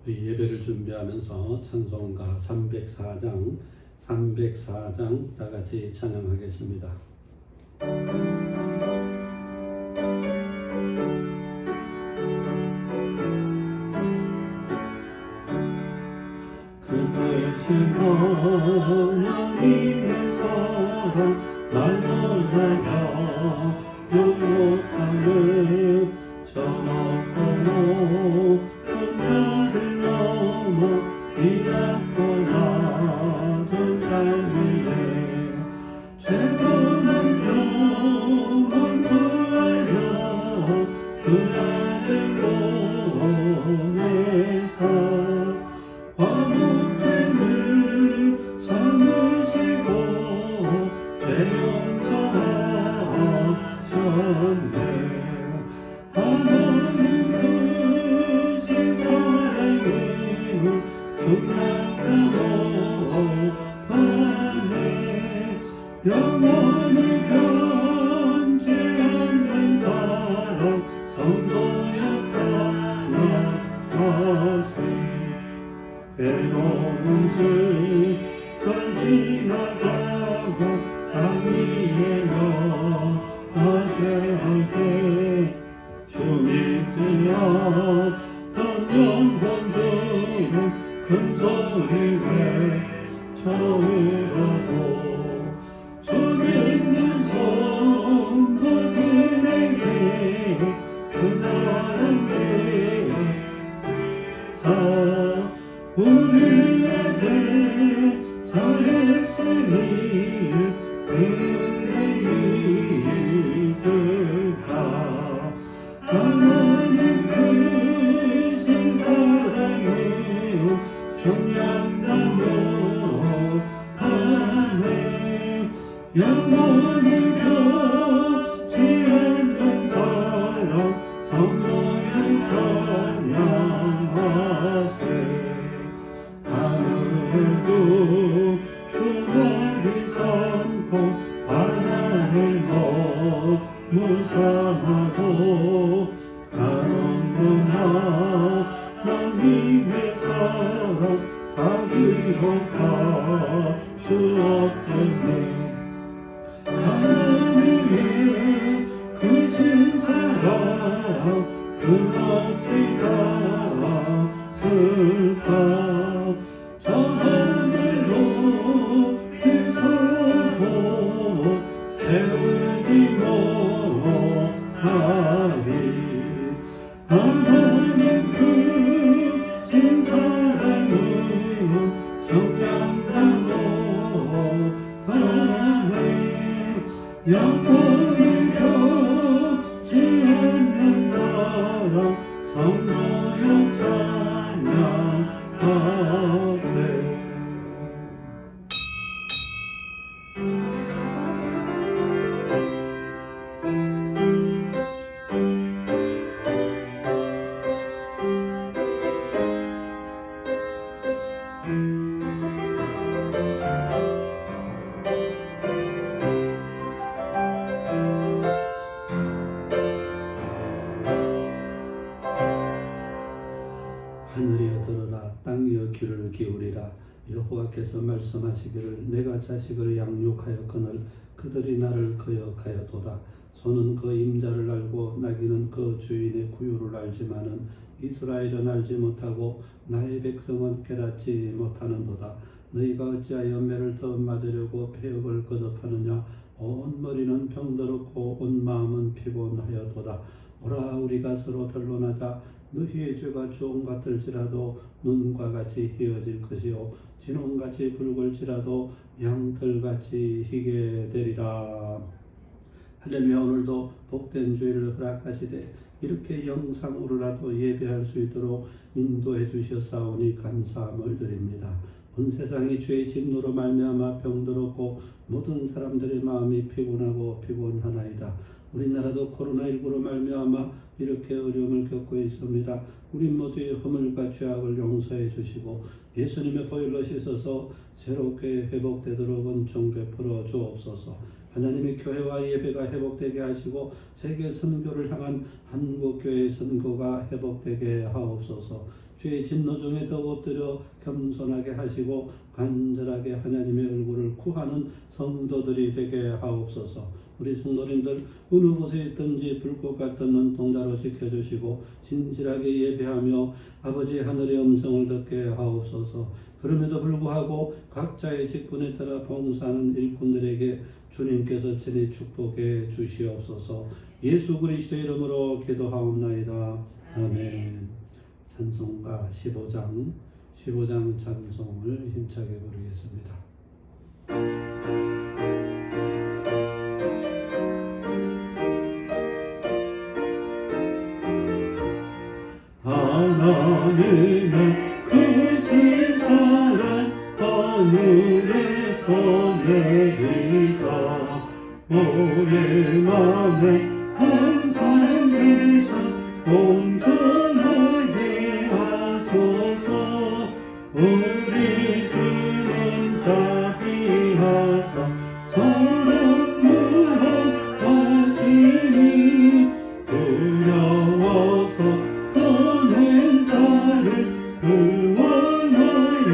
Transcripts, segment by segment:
우리 예배를 준비하면서 찬송가 304장 다 같이 찬양하겠습니다. 그 대신 하나님의 사랑 말로 달려 못하는 저 높고 은하를 넘어 이라고 낮은 달리에 죄고는 영원 구하려 그 아들 보내사 화목제를 삼으시고 죄 용서하셨네. 하나님 크신 사랑을 수락하고 못하네. 영원히 변치 않는 사랑 성도여 찬양하세. 괴로운 시절 지나가고 땅 위에 영화쇠할 때 주 믿으었던 영혼들은 큰 소리 외쳐울어도 주 믿는 성도들에게 큰 사랑 우리의 죄 사했으니 은혜 잊을까. 하나님 크신 사랑을 정량다 못하네. 영원히 변치 않는 사랑 성도의 찬양하세. 하늘도 그날이 삼고 바다를 머물 삼아도 한없는 하나님의 사랑 다 기록할 수 없겠네. 하나님의 크신 사랑 그 어찌 닿았을까. 저 하늘로 있어도 채우지 못하리. 하나님 크신 사랑은 정량다 못하네. 영원히 변치 않는 사랑 성도여 찬양하세. 하늘이여 들으라, 땅이여 귀를 기울이라. 여호와께서 말씀하시기를 내가 자식을 양육하였거늘 그들이 나를 거역하여도다. 소는 그 임자를 알고 나귀는 그 주인의 구유를 알지만은 이스라엘은 알지 못하고 나의 백성은 깨닫지 못하는도다. 너희가 어찌하여 매를 더 맞으려고 폐역을 거듭하느냐. 온 머리는 병들었고 온 마음은 피곤하여도다. 오라, 우리가 서로 변론하자. 너희의 죄가 주홍 같을지라도 눈과 같이 희어질 것이요 진홍같이 붉을지라도 양털같이 희게 되리라. 할렐루야. 오늘도 복된 주일을 허락하시되 이렇게 영상으로라도 예배할 수 있도록 인도해 주셨사오니 감사함을 드립니다. 온 세상이 죄의 진노로 말미암아 병들었고 모든 사람들의 마음이 피곤하고 피곤하나이다. 우리나라도 코로나19로 말미암아 이렇게 어려움을 겪고 있습니다. 우리 모두의 허물과 죄악을 용서해 주시고 예수님의 보혈로 씻어서 새롭게 회복되도록 은총 베풀어 주옵소서. 하나님의 교회와 예배가 회복되게 하시고 세계 선교를 향한 한국교회의 선교가 회복되게 하옵소서. 주의 진노 중에 더 엎드려 겸손하게 하시고 간절하게 하나님의 얼굴을 구하는 성도들이 되게 하옵소서. 우리 성도님들 어느 곳에 있든지 불꽃 같은 눈동자로 지켜주시고 진실하게 예배하며 아버지 하늘의 음성을 듣게 하옵소서. 그럼에도 불구하고 각자의 직분에 따라 봉사하는 일꾼들에게 주님께서 친히 축복해 주시옵소서. 예수 그리스도의 이름으로 기도하옵나이다. 아멘. 찬송가 15장 찬송을 힘차게 부르겠습니다. 하나님의 크신 사랑 하늘에서 내리사 우리 맘에 항상 계사 온전하게 하소서. 우리 주는 자비하사 사랑 무한하시니 두려워서 떠낸 자를 구원하여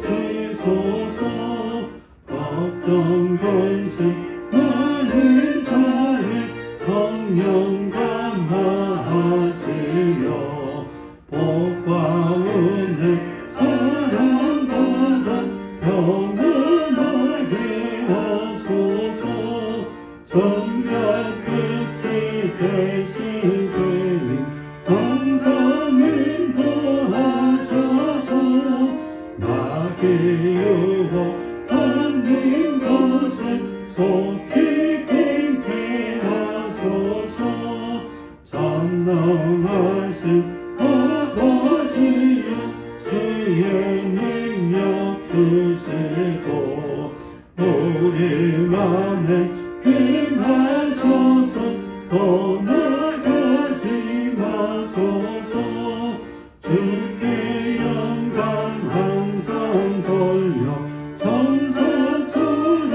주소서. 걱정 근심 많은 자를 성령 감화하시며 복과 은혜 사랑받아 평안하게 하소서. 정작 끝이 되신 주님 항상 인도하셔서 마귀 유혹하는 것을 속히 끊게 하소서. 전능하신 아버지여 주의 능력 주시고 우리 맘에 힘하소서. 떠나가지 마소서. 주께 영광 항상 돌려 천사처럼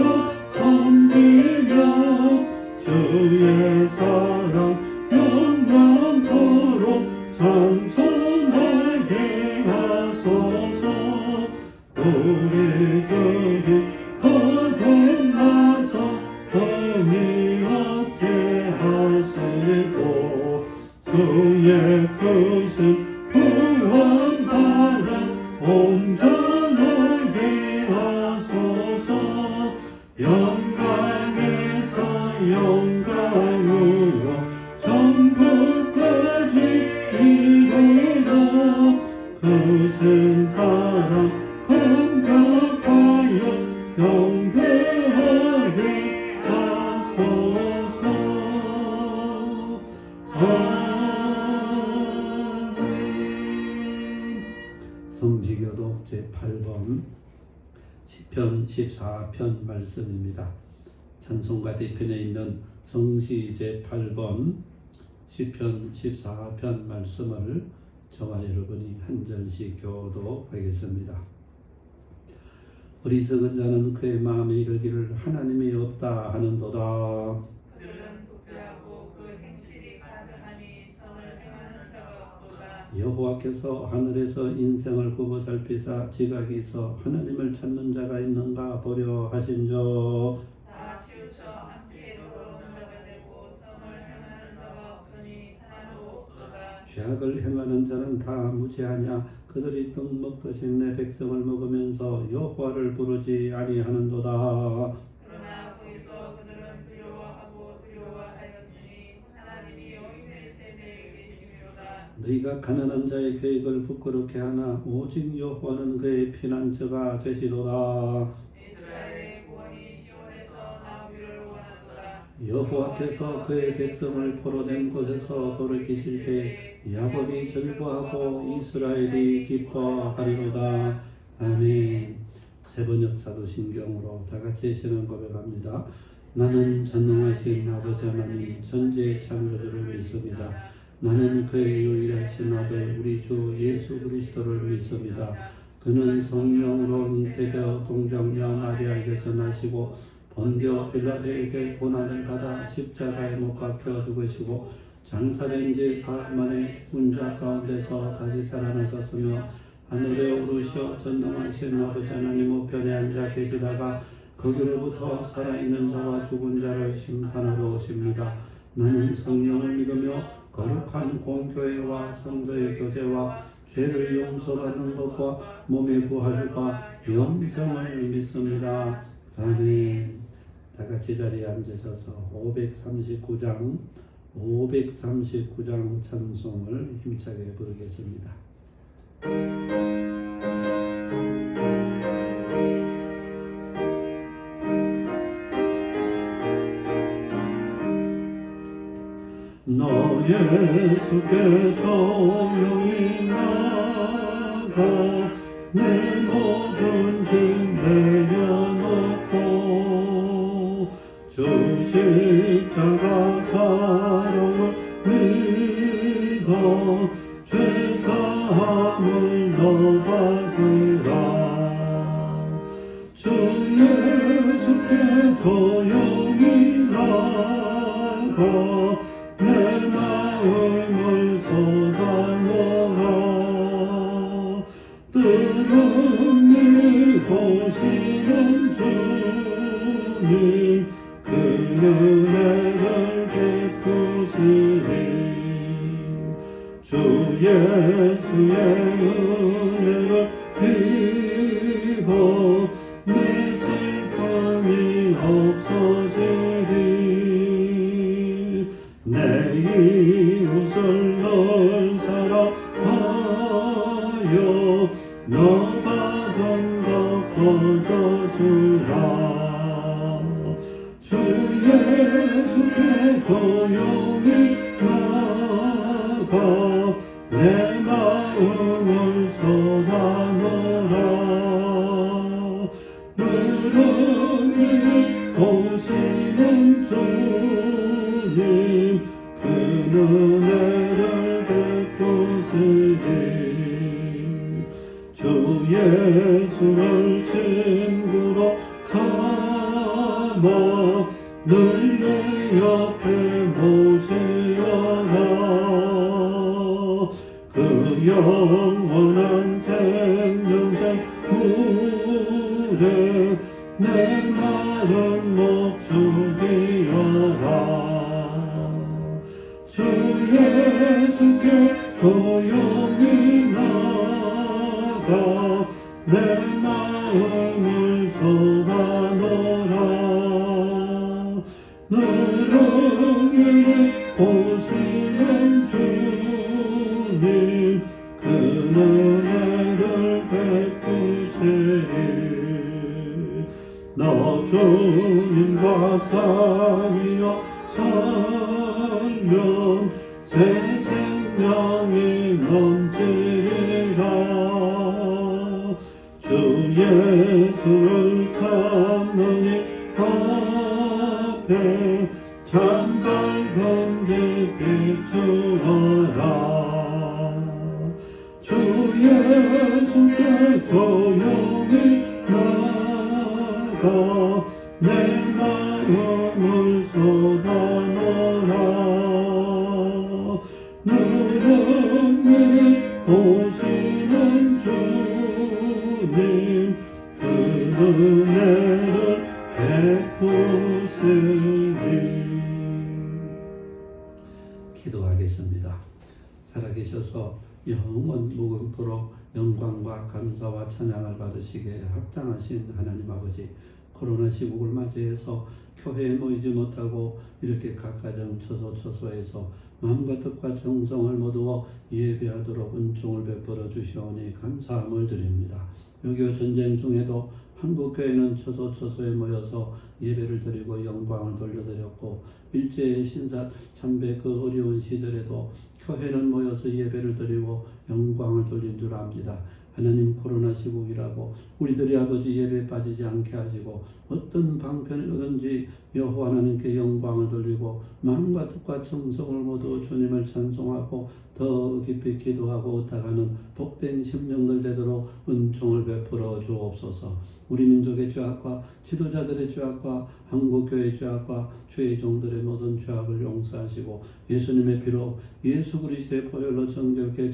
섬기며 주의 사랑 영영토록 찬송하게 하소서. 우리 주님 거듭나서 의미 없게 하시고 주의 크신 구원받아 온전하게 하소서. 영광에서 영광으로 천국까지 이르러 크신 사랑 공격하여 경배하게 하소서. 아멘. 성지교독 제8번 시편 14편 말씀입니다. 찬송가 뒤편에 있는 성시 제8번 시편 14편 말씀을 저와 여러분이 한 절씩 교독하겠습니다. 어리석은 자는 그의 마음에 이르기를 하나님이 없다 하는도다. 그들은 부패하고 그 행실이 가증하니 선을 행하는 자가 없도다. 여호와께서 하늘에서 인생을 굽어 살피사 지각이 있어 하나님을 찾는 자가 있는가 보려 하신저. 다 치우쳐 함께 돌아오는 자가 되고 선을 행하는 자가 없으니 하나도 없도다. 죄악을 행하는 자는 다 무죄하냐. 그들이 떡 먹듯이 내 백성을 먹으면서 여호와를 부르지 아니하는도다. 그러나 거기서 그들은 두려워하고 두려워하였으니 하나님이 여인의 세대에 계시미로다. 너희가 가난한 자의 계획을 부끄럽게 하나 오직 여호와는 그의 피난처가 되시도다. 이스라엘의 구원이 시온에서 나오기를 원하노라. 여호와께서 그의 백성을 포로된 곳에서 돌이키실 때 야곱이 즐거워하고 이스라엘이 기뻐하리로다. 아멘. 세번역 사도신경으로 다같이 신앙 고백합니다. 나는 전능하신 아버지 하나님 전지의 창조주를 믿습니다. 나는 그의 유일하신 아들 우리 주 예수 그리스도를 믿습니다. 그는 성령으로 잉태되어 동정녀 마리아에게서 나시고 본디오 빌라도에게 고난을 받아 십자가에 못 박혀 죽으시고 장사된 지 사흘 만에 죽은 자 가운데서 다시 살아나셨으며 하늘에 오르셔 전능하신 아버지 하나님 우편에 앉아 계시다가 거기로부터 살아있는 자와 죽은 자를 심판하러 오십니다. 나는 성령을 믿으며 거룩한 공교회와 성도의 교제와 죄를 용서받는 것과 몸의 부활과 영생을 믿습니다. 아멘. 다 같이 자리에 앉으셔서 539장 찬송을 힘차게 부르겠습니다. 너 예수께 조용히 나가 내 모든 짐 내려놓고 주 십자가 사랑을 믿어 죄사함을 너 받으라. 주 예수께 조용히 나가 내 마음을 쏟아놓으라. 뜨거운 일 보시는 주님 그 은혜를 베푸시리. 주 예수의 은혜를 입어 내 슬픔이 없어지리. 내 이웃을 널 사랑하여 너 받은 것 거저주라. 주 예수께 조용히 나가 내 마음을 쏟아놓으라. 늘은이 오시는 주님 그 은혜를 베푸시리. 주 예수를 친구로 삼아 늘 내 옆에 모시어라. 그 영원한 생명샘 물에 내 마른 목 죽이어라. 주 예수께 조용히 나가 내 마음을 쏟아놓으라. 늘은이 오시는 주님 그 은혜를 베푸시리. 너 주님과 사귀어 살면 새 생명이 넘치리라. 주 예수를 찾는 이 앞에 참 밝은 빛 비추어라. 주 예수께 조용히 나가 내 마음을 쏟아놓으라. 늘은이 오시는 주님 그 은혜를 베푸시리. 기도하겠습니다. 살아계셔서 영원 무궁토록 영광과 감사와 찬양을 받으시기에 합당하신 하나님 아버지, 코로나 시국을 맞이해서 교회에 모이지 못하고 이렇게 각 가정 처소처소에서 마음과 뜻과 정성을 모두어 예배하도록 은총을 베풀어 주시오니 감사함을 드립니다. 외교 전쟁 중에도 한국 교회는 처소처소에 모여서 예배를 드리고 영광을 돌려드렸고 일제 신사 참배 그 어려운 시절에도 교회는 모여서 예배를 드리고 영광을 돌린 줄 압니다. 하나님 코로나 시국이라고 우리들이 아버지 예배에 빠지지 않게 하시고 어떤 방편이든지 여호와 하나님께 영광을 돌리고 마음과 뜻과 정성을 모두 주님을 찬송하고 더 깊이 기도하고 의탁하는 복된 심령들 되도록 은총을 베풀어 주옵소서. 우리 민족의 죄악과 지도자들의 죄악과 한국교회의 죄악과 주의 종들의 모든 죄악을 용서하시고 예수님의 피로 예수 그리스도의 보혈로 정결케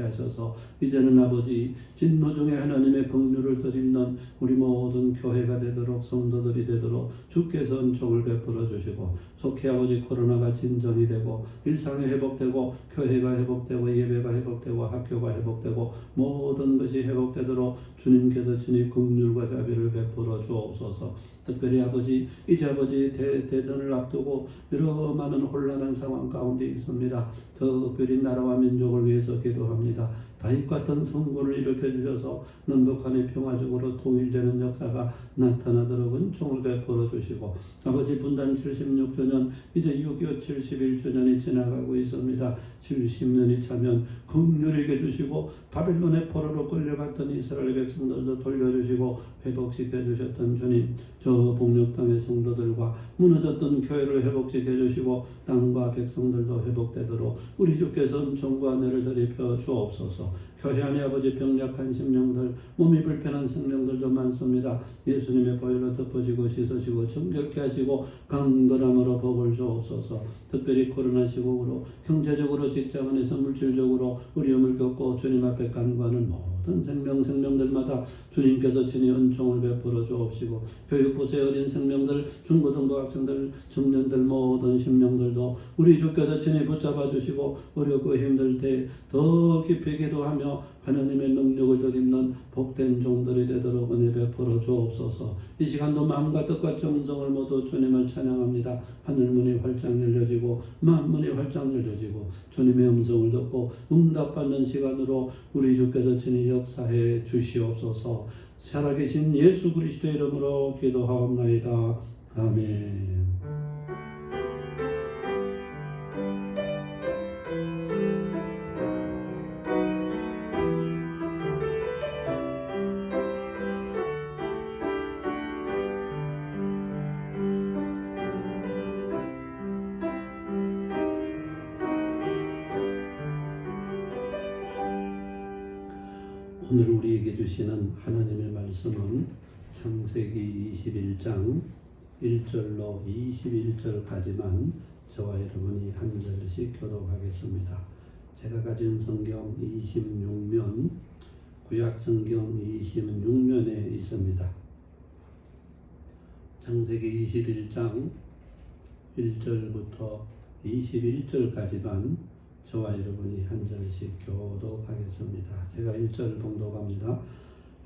하셔서 이제는 아버지 진노 중에 하나님의 긍휼을 덧입는 우리 모든 교회가 되도록 성도들이 되도록 주께서 은총을 베풀어 주시고 속히 아버지 코로나가 진정이 되고 일상이 회복되고 교회가 회복되고 예배가 회복되고 학교가 회복되고 모든 것이 회복되도록 주님께서 친히 긍휼과 자비를 베풀어 주옵소서. 특별히 아버지 이제 아버지 대선을 앞두고 여러 많은 혼란한 상황 가운데 있습니다. 특별히 나라와 민족을 위해서 기도합니다. 다윗 같은 성군을 일으켜 주셔서 남북한이 평화적으로 통일되는 역사가 나타나도록 은총을 베풀어 주시고 아버지 분단 76주년 이제 6.25 71주년이 지나가고 있습니다. 70년이 차면 긍휼히 주시고 바벨론의 포로로 끌려갔던 이스라엘 백성들도 돌려주시고 회복시켜 주셨던 주님, 저 북녘 땅의 성도들과 무너졌던 교회를 회복시켜 주시고 땅과 백성들도 회복되도록 우리 주께서 은총과 은혜를 드리켜 주옵소서. 교회 안에 아버지 병약한 심령들, 몸이 불편한 생명들도 많습니다. 예수님의 보혈로 덮어지고 씻으시고 정결케 하시고 강건함으로 복을 주옵소서. 특별히 코로나 시국으로 경제적으로 직장 안에서 물질적으로 어려움을 겪고 주님 앞에 간구하는 모든 생명들마다 주님께서 친히 은총을 베풀어 주옵시고 교육부서의 어린 생명들, 중고등부 학생들, 청년들 모든 심령들도 우리 주께서 친히 붙잡아 주시고 어렵고 힘들 때 더 깊이 기도하며 하나님의 능력을 덧입는 복된 종들이 되도록 은혜 베풀어 주옵소서. 이 시간도 마음과 뜻과 정성을 모두 주님을 찬양합니다. 하늘문이 활짝 열려지고 만문이 활짝 열려지고 주님의 음성을 듣고 응답받는 시간으로 우리 주께서 친히 역사해 주시옵소서. 살아계신 예수 그리스도의 이름으로 기도하옵나이다. 아멘. 오늘 우리에게 주시는 하나님의 말씀은 창세기 21장 1절로 21절까지만 저와 여러분이 한 절씩 교독하겠습니다. 제가 가진 성경 26면, 구약 성경 26면에 있습니다. 창세기 21장 1절부터 21절까지만 저와 여러분이 한 절씩 교독하겠습니다. 제가 1절 봉독합니다.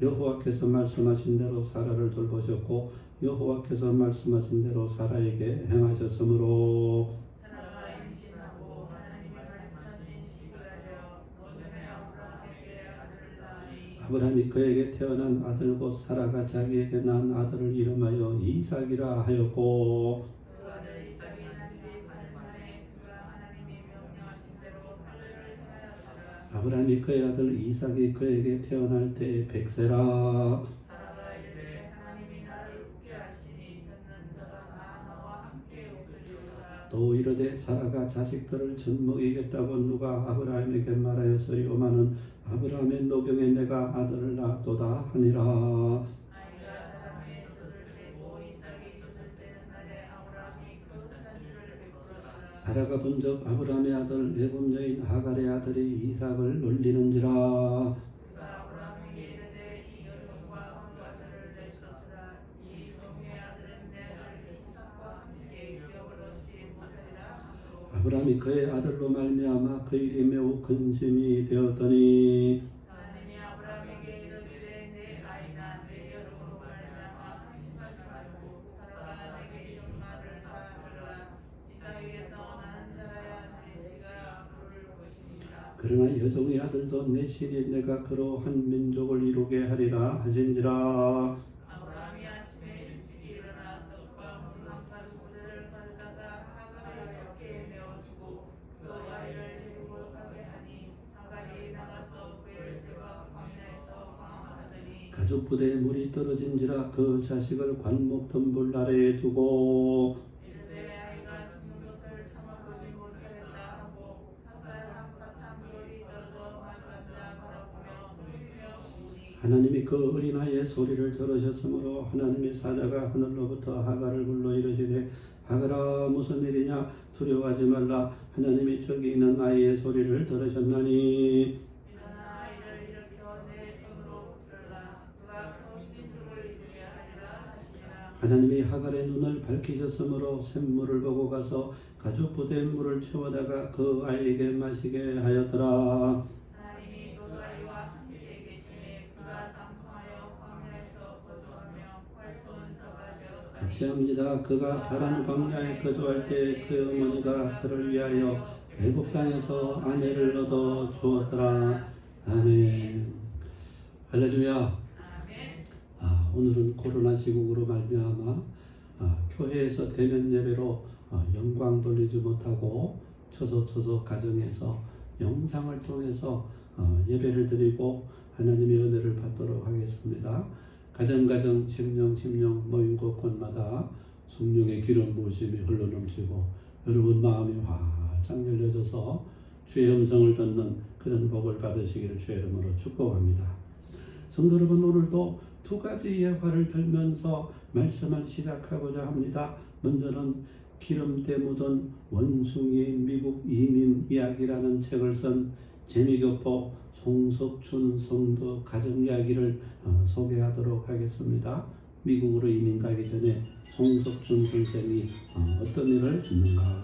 여호와께서 말씀하신 대로 사라를 돌보셨고 여호와께서 말씀하신 대로 사라에게 행하셨으므로 사라가 임신하고 하나님이 말씀하신 시기가 되어 노년에 아브라함에게 아들을 낳으니 아브라함이 그에게 태어난 아들 곧 사라가 자기에게 낳은 아들을 이름하여 이삭이라 하였고 그 아들 이삭이 나시기 8년 만에 그가 하나님이 명령하신 대로 할례를 행하였더라. 아브라함이 그의 아들 이삭이 그에게 태어날 때에 100세라. 사라가 이르되 하나님이 나를 웃게 하시니 듣는 자가 나와 함께 웃으리로다. 또 이르되 사라가 자식들을 젖먹이겠다고 누가 아브라함에게 말하였으리오마는 아브라함의 노경에 내가 아들을 낳았도다 하니라. 아이가 사람의 젖을 빼고 이삭이 젖을 빼는 날에 아브라함이 그 자식을 베풀었더라. 사라가 본즉 아브라함의 아들 애굽 여인 하갈의 아들이 이삭을 놀리는지라. 그가 아브라함에게 이르되 이 여종과 그 아들을 내주었으나 이 종의 아들은 내 아들 이삭과 함께 기업을 얻지 못하리라 하고 아브라함이 그의 아들로 말미암아 그 일이 매우 근심이 되었더니 하나님이 아브라함에게 이르시되 내 아이나 내 여종으로 말미암아 상심하지 말고 사라가 내게 이런 말을 다 들으라. 이삭에게서 나는 자라야 내 씨가 부를 것이니라. 그러나 여종의 아들도 내 신이 내가 그로 한 민족을 이루게 하리라 하신지라. 아브라함이 아침에 일찍 일어나 떡과 물 한 가죽부대를 가져다가 하갈의 벽에 메어주고 그 아이를 데리고 가게 하니 하갈이 나가서 베르세바 광야에서 방황하더니 가죽부대에 물이 떨어진지라 그 자식을 관목 덤불 아래에 두고 이르되 아이가 죽는 것을 참아보지 못하겠다 하고 화살 한 바탕 돌이 떨어져 마주앉아 바라보며 숨지며 우니 하나님이 그 어린아이의 소리를 들으셨으므로 하나님의 사자가 하늘로부터 하갈을 불러 이르시되 하갈아 무슨 일이냐 두려워하지 말라 하나님이 저기 있는 아이의 소리를 들으셨나니 일어나 아이를 일으켜 내 손으로 붙들라 그가 큰 민족을 이루게 하리라 하시니라. 하나님이 하갈의 눈을 밝히셨으므로 샘물을 보고 가서 가죽부대에 물을 채워다가 그 아이에게 마시게 하였더라. 하나님이 그 아이와 함께 계심에 그가 장성하여 광야에서 거주하며 활손 저가 되었더니 같이합니다. 그가 바란 광야에 거주할 때 그 어머니가 그를 위하여 애굽 땅에서 아내를 얻어 주었더라. 아멘. 할렐루야. 아멘. 오늘은 코로나 시국으로 말미암아 교회에서 대면 예배로 영광 돌리지 못하고 처소 가정에서 영상을 통해서 예배를 드리고 하나님의 은혜를 받도록 하겠습니다. 가정 심령 모인 곳곳마다 성령의 기름 부으심이 흘러넘치고 여러분 마음이 활짝 열려져서 주의 음성을 듣는 그런 복을 받으시기를 주의 이름으로 축복합니다. 성도 여러분, 오늘도 두 가지 예화를 들면서 말씀을 시작하고자 합니다. 먼저는 기름때 묻은 원숭이의 미국 이민 이야기라는 책을 쓴 재미교포 송석춘 성도 가정 이야기를 소개하도록 하겠습니다. 미국으로 이민 가기 전에 송석춘 선생이 어떤 일을 했는가.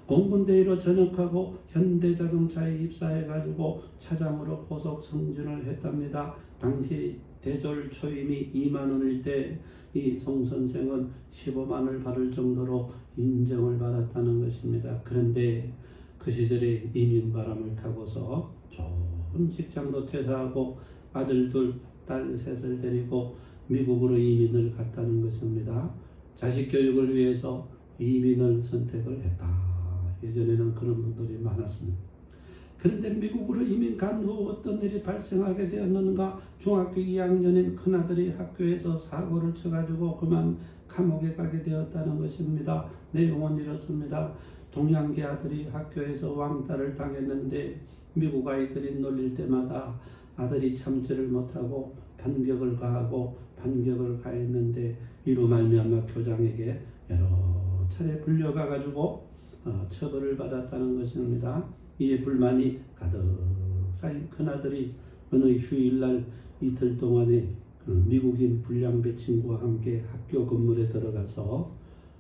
공군대위로 전역하고 현대자동차에 입사해가지고 차장으로 고속 승진을 했답니다. 당시 대졸 초임이 2만 원일 때 이 송 선생은 15만을 받을 정도로 인정을 받았다는 것입니다. 그런데 그 시절에 이민 바람을 타고서 좋은 직장도 퇴사하고 아들 둘, 딸 셋을 데리고 미국으로 이민을 갔다는 것입니다. 자식 교육을 위해서 이민을 선택을 했다. 예전에는 그런 분들이 많았습니다. 그런데 미국으로 이민 간 후 어떤 일이 발생하게 되었는가. 중학교 2학년인 큰아들이 학교에서 사고를 쳐가지고 그만 감옥에 가게 되었다는 것입니다. 내용은 이렇습니다. 동양계 아들이 학교에서 왕따를 당했는데 미국 아이들이 놀릴 때마다 아들이 참지를 못하고 반격을 가했는데 이로 말미암아 교장에게 여러 차례 불려가가지고 처벌을 받았다는 것입니다. 이에 불만이 가득 쌓인 큰아들이 어느 휴일날 이틀 동안에 미국인 불량배 친구와 함께 학교 건물에 들어가서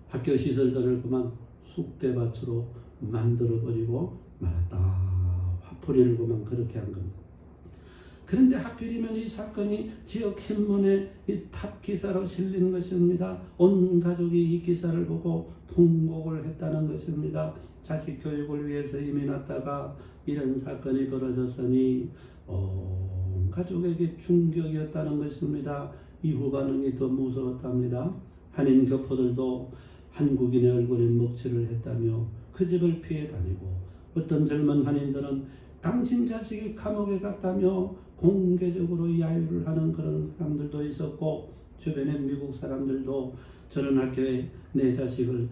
학교 시설들을 그만 쑥대밭으로 만들어버리고 말았다. 화풀이를 그만 그렇게 한 겁니다. 그런데 하필이면 이 사건이 지역 신문에 이 탑 기사로 실린 것입니다. 온 가족이 이 기사를 보고 통곡을 했다는 것입니다. 자식 교육을 위해서 이민 왔다가 이런 사건이 벌어졌으니 온 가족에게 충격이었다는 것입니다. 이후 반응이 더 무서웠답니다. 한인 교포들도 한국인의 얼굴에 먹칠을 했다며 그 집을 피해 다니고 어떤 젊은 한인들은 당신 자식이 감옥에 갔다며 공개적으로 야유를 하는 그런 사람들도 있었고 주변의 미국 사람들도 저런 학교에 내 자식을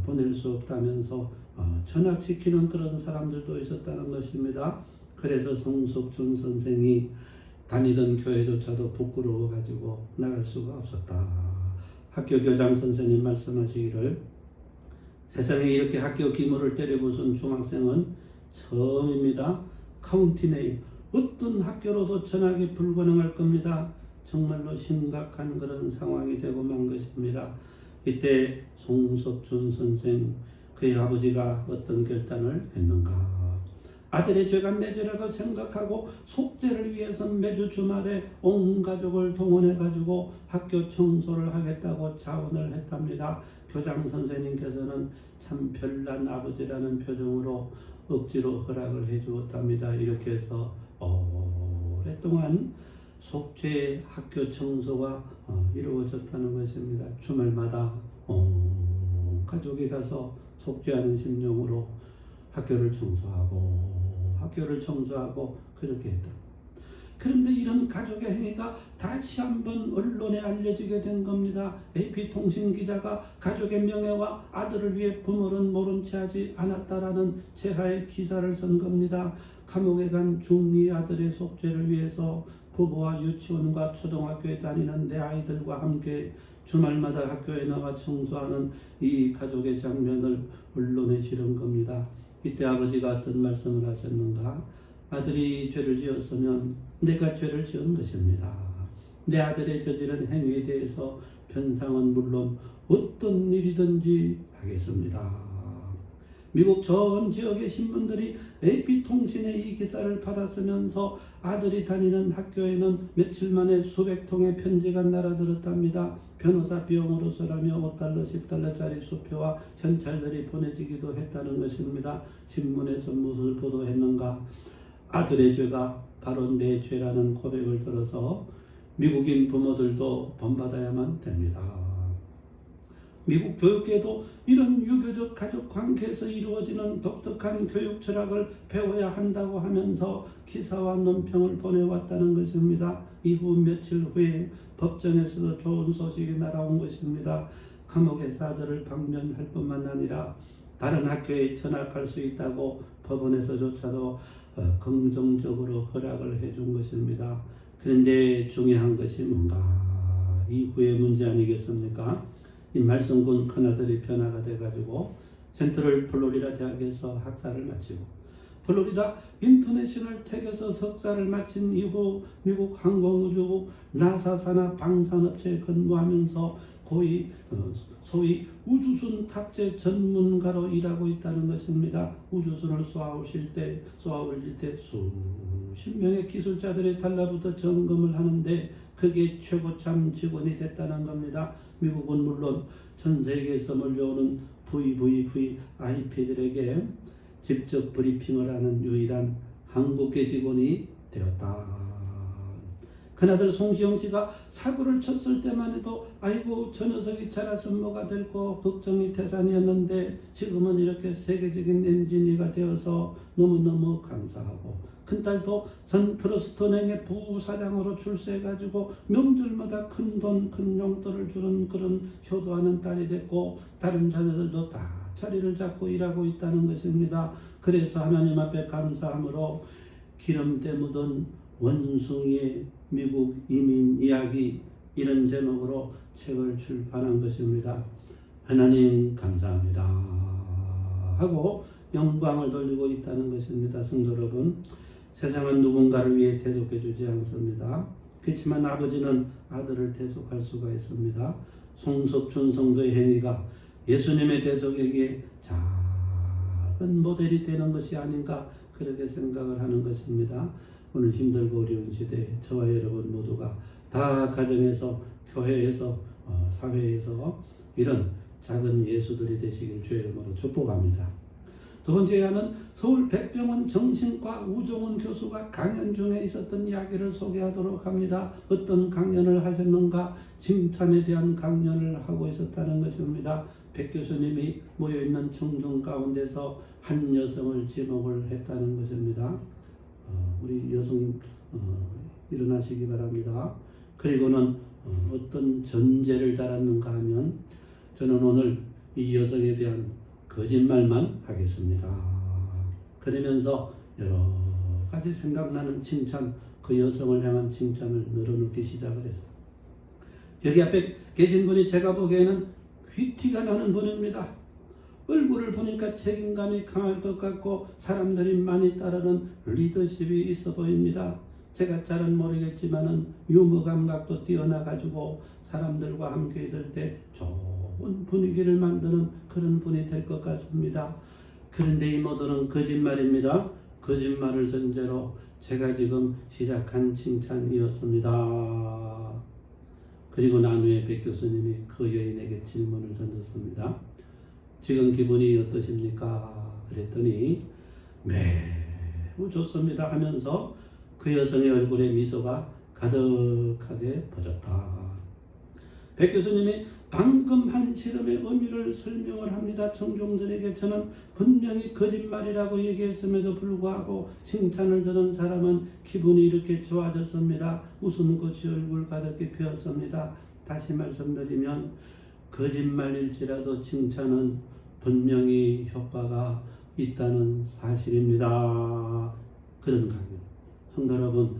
보낼 수 없다면서 전학시키는 그런 사람들도 있었다는 것입니다. 그래서 송석춘 선생이 다니던 교회조차도 부끄러워가지고 나갈 수가 없었다. 학교 교장 선생님 말씀하시기를 세상에 이렇게 학교 기물을 때려부순 중학생은 처음입니다. 카운티 내에 어떤 학교로도 전학이 불가능할 겁니다. 정말로 심각한 그런 상황이 되고 만 것입니다. 이때 송석춘 선생 그의 아버지가 어떤 결단을 했는가. 아들의 죄가 내 죄라고 생각하고 속죄를 위해서 매주 주말에 온 가족을 동원해가지고 학교 청소를 하겠다고 자원을 했답니다. 교장 선생님께서는 참 별난 아버지라는 표정으로 억지로 허락을 해주었답니다. 이렇게 해서 오랫동안 속죄 학교 청소가 이루어졌다는 것입니다. 주말마다 가족이 가서 속죄하는 심령으로 학교를 청소하고 그렇게 했다. 그런데 이런 가족의 행위가 다시 한번 언론에 알려지게 된 겁니다. AP통신 기자가 가족의 명예와 아들을 위해 부모는 모른 채 하지 않았다라는 제하의 기사를 쓴 겁니다. 감옥에 간 중2 아들의 속죄를 위해서 부부와 유치원과 초등학교에 다니는 내 아이들과 함께 주말마다 학교에 나와 청소하는 이 가족의 장면을 언론에 실은 겁니다. 이때 아버지가 어떤 말씀을 하셨는가? 아들이 죄를 지었으면 내가 죄를 지은 것입니다. 내 아들의 저지른 행위에 대해서 변상은 물론 어떤 일이든지 하겠습니다. 미국 전 지역의 신문들이 AP통신의 이 기사를 받았으면서 아들이 다니는 학교에는 며칠 만에 수백 통의 편지가 날아들었답니다. 변호사 비용으로서라며 $5, $10짜리 수표와 현찰들이 보내지기도 했다는 것입니다. 신문에서 무엇을 보도했는가? 아들의 죄가 바로 내 죄라는 고백을 들어서 미국인 부모들도 본받아야만 됩니다. 미국 교육계도 이런 유교적 가족 관계에서 이루어지는 독특한 교육 철학을 배워야 한다고 하면서 기사와 논평을 보내왔다는 것입니다. 이후 며칠 후에 법정에서도 좋은 소식이 날아온 것입니다. 감옥에서 아들을 방면할 뿐만 아니라 다른 학교에 전학할 수 있다고 법원에서조차도 긍정적으로 허락을 해준 것입니다. 그런데 중요한 것이 뭔가? 이후의 문제 아니겠습니까? 이 말썽꾼 큰아들이 변화가 돼가지고 센트럴 플로리다 대학에서 학사를 마치고 플로리다 인터내셔널 텍에서 석사를 마친 이후 미국 항공우주국 나사 산하 방산업체에 근무하면서 소위 우주선 탑재 전문가로 일하고 있다는 것입니다. 우주선을 쏘아올릴 때 수십 명의 기술자들이 달라붙어 점검을 하는데 그게 최고참 직원이 됐다는 겁니다. 미국은 물론 전 세계에서 몰려오는 VVVIP들에게 직접 브리핑을 하는 유일한 한국계 직원이 되었다. 큰아들 송시영 씨가 사고를 쳤을 때만 해도 아이고 저 녀석이 자라서 뭐가 될고 걱정이 태산이었는데 지금은 이렇게 세계적인 엔지니어가 되어서 너무너무 감사하고 큰딸도 선트러스트은행의 부사장으로 출세해가지고 명절마다 큰돈 큰 용돈을 주는 그런 효도하는 딸이 됐고 다른 자녀들도 다 자리를 잡고 일하고 있다는 것입니다. 그래서 하나님 앞에 감사함으로 기름때 묻은 원숭이의 미국 이민 이야기 이런 제목으로 책을 출판한 것입니다. 하나님 감사합니다 하고 영광을 돌리고 있다는 것입니다. 성도 여러분, 세상은 누군가를 위해 대속해 주지 않습니다. 그렇지만 아버지는 아들을 대속할 수가 있습니다. 송석춘 성도의 행위가 예수님의 대속에게 작은 모델이 되는 것이 아닌가 그렇게 생각을 하는 것입니다. 오늘 힘들고 어려운 시대에 저와 여러분 모두가 다 가정에서 교회에서 사회에서 이런 작은 예수들이 되시길 주의 이름으로 축복합니다. 두 번째는 서울 백병원 정신과 우종훈 교수가 강연 중에 있었던 이야기를 소개하도록 합니다. 어떤 강연을 하셨는가? 칭찬에 대한 강연을 하고 있었다는 것입니다. 백 교수님이 모여있는 청중 가운데서 한 여성을 지목을 했다는 것입니다. 우리 여성 일어나시기 바랍니다. 그리고는 어떤 전제를 달았는가 하면 저는 오늘 이 여성에 대한 거짓말만 하겠습니다. 그러면서 여러 가지 생각나는 칭찬, 그 여성을 향한 칭찬을 늘어놓기 시작을 했습니다. 여기 앞에 계신 분이 제가 보기에는 귀티가 나는 분입니다. 얼굴을 보니까 책임감이 강할 것 같고 사람들이 많이 따르는 리더십이 있어 보입니다. 제가 잘은 모르겠지만은 유머 감각도 뛰어나가지고 사람들과 함께 있을 때 좋은 분위기를 만드는 그런 분이 될 것 같습니다. 그런데 이 모두는 거짓말입니다. 거짓말을 전제로 제가 지금 시작한 칭찬이었습니다. 그리고 난 후에 백 교수님이 그 여인에게 질문을 던졌습니다. 지금 기분이 어떠십니까? 그랬더니 매우 좋습니다 하면서 그 여성의 얼굴에 미소가 가득하게 퍼졌다. 백 교수님이 방금 한 실험의 의미를 설명을 합니다. 청중들에게 저는 분명히 거짓말이라고 얘기했음에도 불구하고 칭찬을 들은 사람은 기분이 이렇게 좋아졌습니다. 웃음꽃이 얼굴 가득히 피었습니다. 다시 말씀드리면 거짓말일지라도 칭찬은 분명히 효과가 있다는 사실입니다. 그런 강요. 성도 여러분,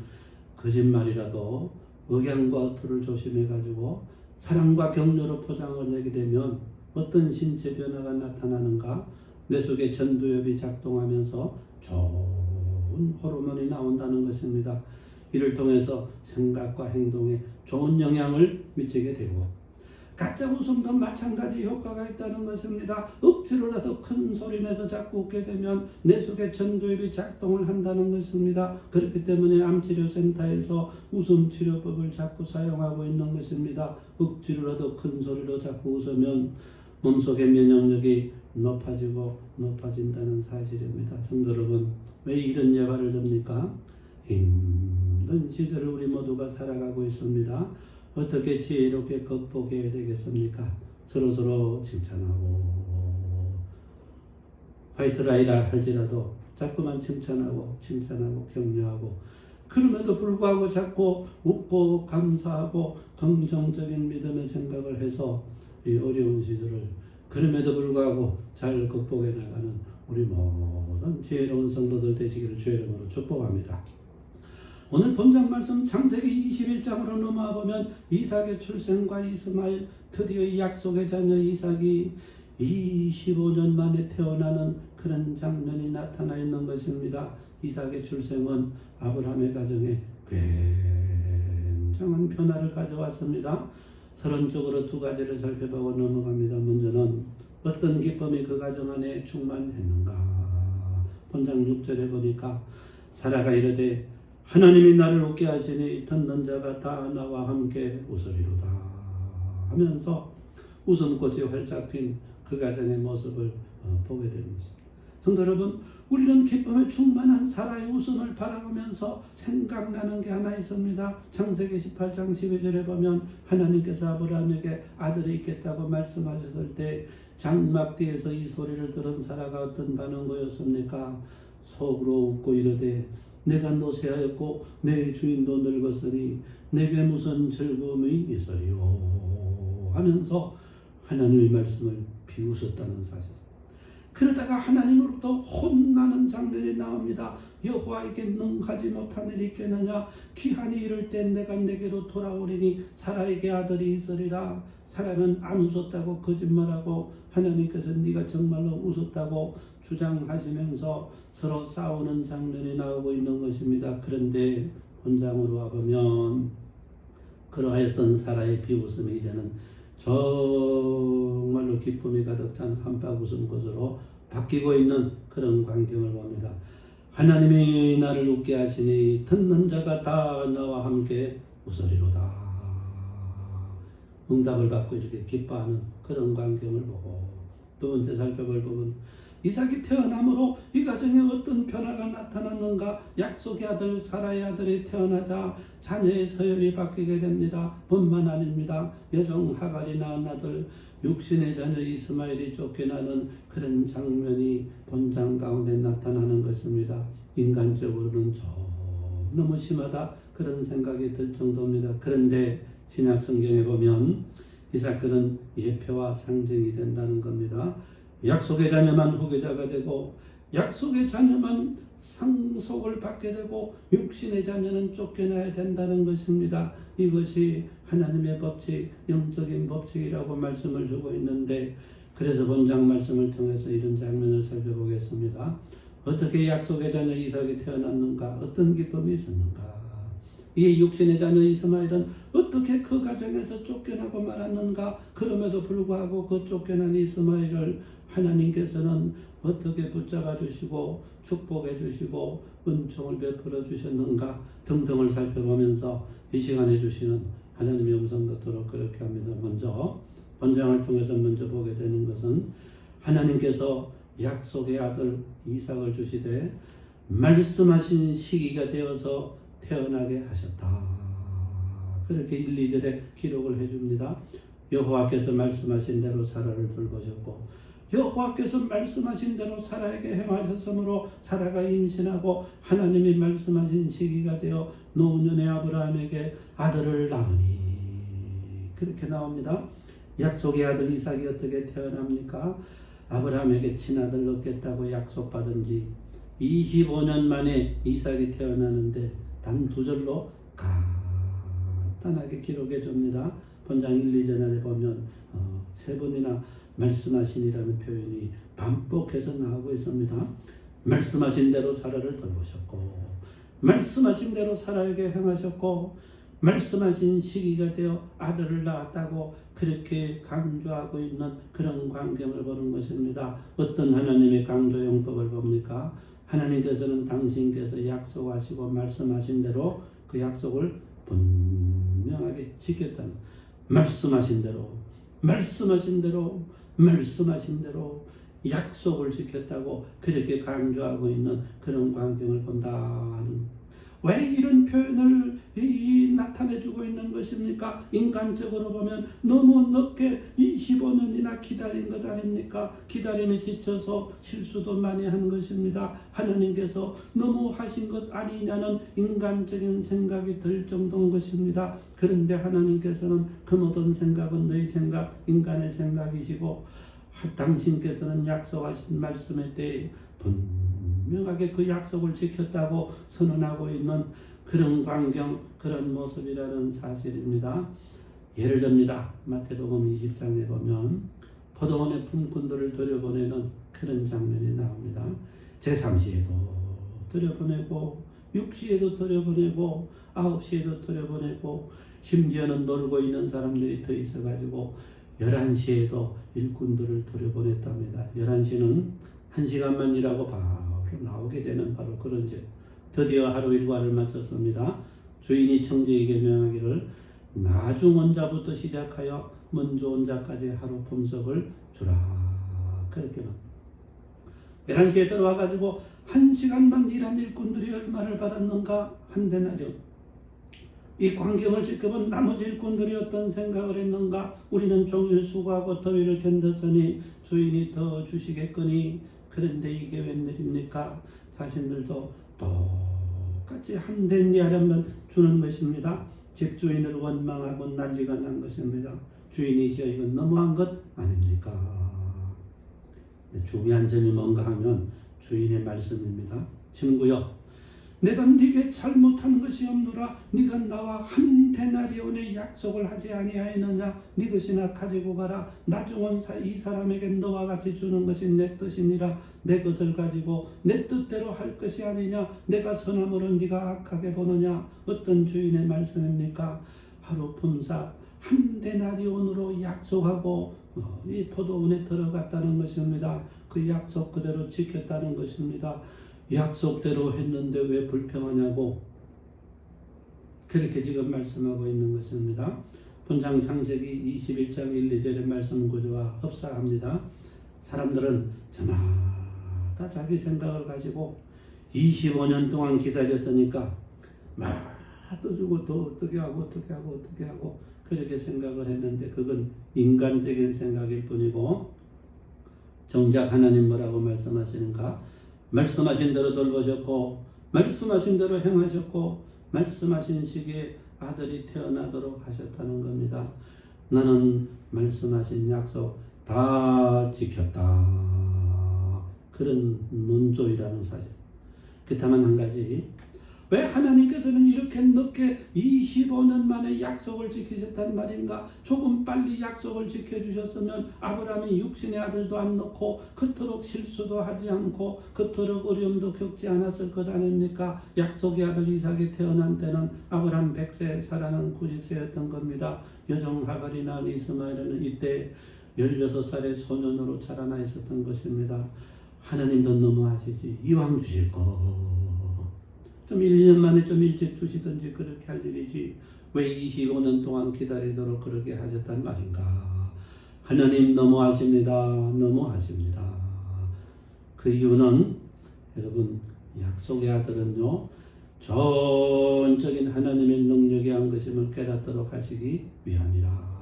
거짓말이라도 억양과 어투를 조심해가지고 사랑과 격려로 포장을 내게 되면 어떤 신체 변화가 나타나는가? 뇌 속에 전두엽이 작동하면서 좋은 호르몬이 나온다는 것입니다. 이를 통해서 생각과 행동에 좋은 영향을 미치게 되고 가짜 웃음도 마찬가지 효과가 있다는 것입니다. 억지로라도 큰 소리 내서 자꾸 웃게 되면 뇌 속에 전두엽이 작동을 한다는 것입니다. 그렇기 때문에 암치료센터에서 웃음치료법을 자꾸 사용하고 있는 것입니다. 억지로라도 큰 소리로 자꾸 웃으면 몸속의 면역력이 높아지고 높아진다는 사실입니다. 성도 여러분, 왜 이런 예화를 듭니까? 힘든 시절을 우리 모두가 살아가고 있습니다. 어떻게 지혜롭게 극복해야 되겠습니까? 서로서로 칭찬하고 화이트라이라 할지라도 자꾸만 칭찬하고 격려하고 그럼에도 불구하고 자꾸 웃고 감사하고 긍정적인 믿음의 생각을 해서 이 어려운 시절을 그럼에도 불구하고 잘 극복해 나가는 우리 모든 지혜로운 성도들 되시기를 주의 이름으로 축복합니다. 오늘 본장 말씀 창세기 21장으로 넘어와 보면 이삭의 출생과 이스마엘, 드디어 이 약속의 자녀 이삭이 25년 만에 태어나는 그런 장면이 나타나 있는 것입니다. 이삭의 출생은 아브라함의 가정에 굉장한 변화를 가져왔습니다. 서론적으로 두 가지를 살펴보고 넘어갑니다. 먼저는 어떤 기쁨이 그 가정 안에 충만했는가. 본장 6절에 보니까 사라가 이르되 하나님이 나를 웃게 하시니 듣는 자가 다 나와 함께 웃으리로다 하면서 웃음꽃이 활짝 핀 그 가정의 모습을 보게 되는 것입니다. 성도 여러분, 우리는 기쁨에 충만한 사라의 웃음을 바라보면서 생각나는 게 하나 있습니다. 창세기 18장 12절에 보면 하나님께서 아브라함에게 아들이 있겠다고 말씀하셨을 때 장막 뒤에서 이 소리를 들은 사라가 어떤 반응 보였습니까? 속으로 웃고 이르되 내가 노쇠하였고 내 주인도 늙었으니 내게 무슨 즐거움이 있어요 하면서 하나님의 말씀을 비웃었다는 사실. 그러다가 하나님으로부터 혼나는 장면이 나옵니다. 여호와에게 능하지 못한 일이 있겠느냐? 기한이 이를 때 내가 내게로 돌아오리니 사라에게 아들이 있으리라. 사라는 안 웃었다고 거짓말하고 하나님께서 네가 정말로 웃었다고 주장하시면서 서로 싸우는 장면이 나오고 있는 것입니다. 그런데 본장으로 와보면 그러하였던 사라의 비웃음이 이제는 정말로 기쁨이 가득 찬 한박 웃음꽃으로 바뀌고 있는 그런 광경을 봅니다. 하나님이 나를 웃게 하시니 듣는 자가 다 나와 함께 웃으리로다. 응답을 받고 이렇게 기뻐하는 그런 광경을 보고 두 번째 살펴볼 부분, 이삭이 태어남으로 이 가정에 어떤 변화가 나타났는가? 약속의 아들 사라의 아들이 태어나자 자녀의 서열이 바뀌게 됩니다. 뿐만 아닙니다. 여종 하갈이 낳은 아들 육신의 자녀 이스마엘이 쫓겨나는 그런 장면이 본장 가운데 나타나는 것입니다. 인간적으로는 너무 심하다 그런 생각이 들 정도입니다. 그런데 신약 성경에 보면 이 사건은 예표와 상징이 된다는 겁니다. 약속의 자녀만 후계자가 되고 약속의 자녀만 상속을 받게 되고 육신의 자녀는 쫓겨나야 된다는 것입니다. 이것이 하나님의 법칙, 영적인 법칙이라고 말씀을 주고 있는데, 그래서 본장 말씀을 통해서 이런 장면을 살펴보겠습니다. 어떻게 약속의 자녀 이삭이 태어났는가? 어떤 기쁨이 있었는가? 이 육신의 자녀 이스마엘은 어떻게 그 가정에서 쫓겨나고 말았는가? 그럼에도 불구하고 그 쫓겨난 이스마엘을 하나님께서는 어떻게 붙잡아 주시고 축복해 주시고 은총을 베풀어 주셨는가 등등을 살펴보면서 이 시간에 주시는 하나님의 음성 듣도록 그렇게 합니다. 먼저 본장을 통해서 먼저 보게 되는 것은 하나님께서 약속의 아들 이삭을 주시되 말씀하신 시기가 되어서 태어나게 하셨다. 그렇게 1, 2절에 기록을 해줍니다. 여호와께서 말씀하신 대로 사라를 돌보셨고 여호와께서 말씀하신 대로 사라에게 행하셨으므로 사라가 임신하고 하나님이 말씀하신 시기가 되어 노년의 아브라함에게 아들을 낳으니 그렇게 나옵니다. 약속의 아들 이삭이 어떻게 태어납니까? 아브라함에게 친아들 얻겠다고 약속받은 지 25년 만에 이삭이 태어나는데 단 2절로 간단하게 기록해 줍니다. 본장 1, 2절에 보면 3번이나 말씀하신이라는 표현이 반복해서 나오고 있습니다. 말씀하신 대로 사라를 돌보셨고 말씀하신 대로 사라에게 행하셨고 말씀하신 시기가 되어 아들을 낳았다고 그렇게 강조하고 있는 그런 광경을 보는 것입니다. 어떤 하나님의 강조 용법을 봅니까? 하나님께서는 당신께서 약속하시고 말씀하신 대로 그 약속을 분명하게 지켰다는 말씀하신 대로 약속을 지켰다고 그렇게 강조하고 있는 그런 광경을 본다는 왜 이런 표현을 나타내주고 있는 것입니까? 인간적으로 보면 너무 늦게 25년이나 기다린 것 아닙니까? 기다림에 지쳐서 실수도 많이 한 것입니다. 하나님께서 너무 하신 것 아니냐는 인간적인 생각이 들 정도인 것입니다. 그런데 하나님께서는 그 모든 생각은 너희 생각, 인간의 생각이시고 당신께서는 약속하신 말씀에 대해 분명하게 그 약속을 지켰다고 선언하고 있는 그런 광경, 그런 모습이라는 사실입니다. 예를 듭니다. 마태복음 20장에 보면 포도원의 품꾼들을 들여보내는 그런 장면이 나옵니다. 제3시에도 들여보내고 6시에도 들여보내고 9시에도 들여보내고 심지어는 놀고 있는 사람들이 더 있어가지고 11시에도 일꾼들을 들여보냈답니다. 11시는 1시간만 일하고 바로 나오게 되는 바로 그런 집. 드디어 하루 일과를 마쳤습니다. 주인이 청지에게 명하기를 나중 온 자부터 시작하여 먼저 온 자까지 하루 품삯을 주라. 그렇게 11시에 들어와가지고 1시간만 일한 일꾼들이 얼마를 받았는가? 한 데나리온. 이 광경을 지켜본 나머지 일꾼들이 어떤 생각을 했는가? 우리는 종일 수고하고 더위를 견뎠으니 주인이 더 주시겠거니 그런데 이게 웬일입니까? 자신들도 똑같이 한 데나리온만 주는 것입니다. 집주인을 원망하고 난리가 난 것입니다. 주인이시여 이건 너무한 것 아닙니까? 중요한 점이 뭔가 하면 주인의 말씀입니다. 친구여, 내가 네게 잘못한 것이 없노라. 네가 나와 한 데나리온의 약속을 하지 아니하였느냐? 네 것이나 가지고 가라. 나중 온 이 사람에게 너와 같이 주는 것이 내 뜻이니라. 내 것을 가지고 내 뜻대로 할 것이 아니냐? 내가 선함으로 네가 악하게 보느냐? 어떤 주인의 말씀입니까? 하루 품삯 한 데나리온으로 약속하고 이 포도원에 들어갔다는 것입니다. 그 약속 그대로 지켰다는 것입니다. 약속대로 했는데 왜 불평하냐고 그렇게 지금 말씀하고 있는 것입니다. 본장 창세기 21장 1, 2절의 말씀 구조와 흡사합니다. 사람들은 저마다 자기 생각을 가지고 25년 동안 기다렸으니까 또 주고 더 어떻게 하고 그렇게 생각을 했는데 그건 인간적인 생각일 뿐이고 정작 하나님 뭐라고 말씀하시는가? 말씀하신 대로 돌보셨고 말씀하신 대로 행하셨고 말씀하신 시기에 아들이 태어나도록 하셨다는 겁니다. 나는 말씀하신 약속 다 지켰다. 그런 논조이라는 사실. 그렇다면 한 가지, 왜 하나님께서는 이렇게 늦게 25년 만에 약속을 지키셨단 말인가? 조금 빨리 약속을 지켜주셨으면 아브라함이 육신의 아들도 안 낳고 그토록 실수도 하지 않고 그토록 어려움도 겪지 않았을 것 아닙니까? 약속의 아들 이삭이 태어난 때는 아브라함 100세, 사라는 90세였던 겁니다. 여종 하갈이나 이스마엘은 이때 16살의 소년으로 자라나 있었던 것입니다. 하나님도 너무하시지. 이왕 주실 거 좀 1년 만에 좀 일찍 주시든지 그렇게 할 일이지 왜 25년 동안 기다리도록 그렇게 하셨단 말인가? 하나님 너무하십니다. 그 이유는 여러분, 약속의 아들은요, 전적인 하나님의 능력이 한 것임을 깨닫도록 하시기 위함이라.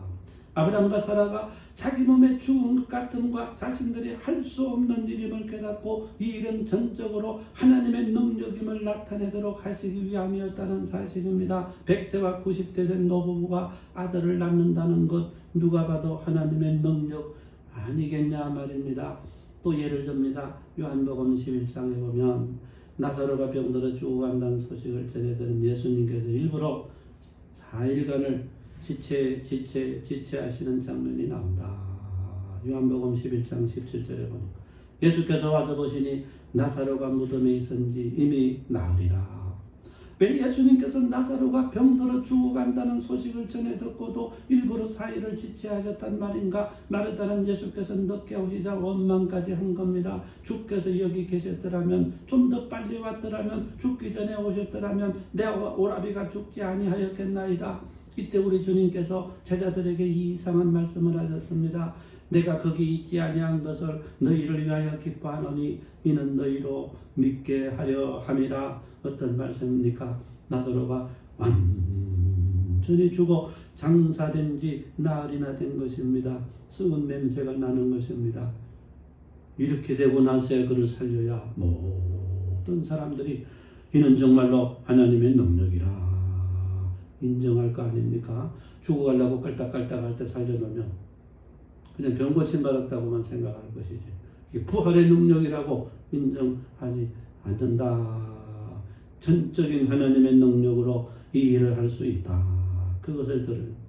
아브라함과 사라가 자기 몸의 죽은 것 같음과 자신들이 할 수 없는 일임을 깨닫고 이 일은 전적으로 하나님의 능력임을 나타내도록 하시기 위함이었다는 사실입니다. 100세와 90세 된 노부부가 아들을 낳는다는 것, 누가 봐도 하나님의 능력 아니겠냐 말입니다. 또 예를 듭니다. 요한복음 11장에 보면 나사로가 병들어 죽어간다는 소식을 전해들은 예수님께서 일부러 4일간을 지체하시는 장면이 나온다. 요한복음 11장 17절에 보니까 예수께서 와서 보시니 나사로가 무덤에 있은지 이미 나으리라. 왜 예수님께서 나사로가 병들어 죽어간다는 소식을 전해 듣고도 일부러 4일을 지체하셨단 말인가? 마르다는 예수께서 늦게 오시자 원망까지 한 겁니다. 주께서 여기 계셨더라면, 좀 더 빨리 왔더라면, 죽기 전에 오셨더라면 내 오라비가 죽지 아니하였겠나이다. 이때 우리 주님께서 제자들에게 이 이상한 말씀을 하셨습니다. 내가 거기 있지 아니한 것을 너희를 위하여 기뻐하노니 이는 너희로 믿게 하려 함이라. 어떤 말씀입니까? 나사로가 완전히 죽어 장사된 지 나흘이나 된 것입니다. 썩은 냄새가 나는 것입니다. 이렇게 되고 나서야 그를 살려야 모든 사람들이 이는 정말로 하나님의 능력이라 인정할 거 아닙니까? 죽어가려고 깔딱깔딱 할 때 살려놓으면 그냥 병 고침 받았다고만 생각할 것이지, 이게 부활의 능력이라고 인정하지 않는다. 전적인 하나님의 능력으로 이 일을 할 수 있다. 그것을 들어요.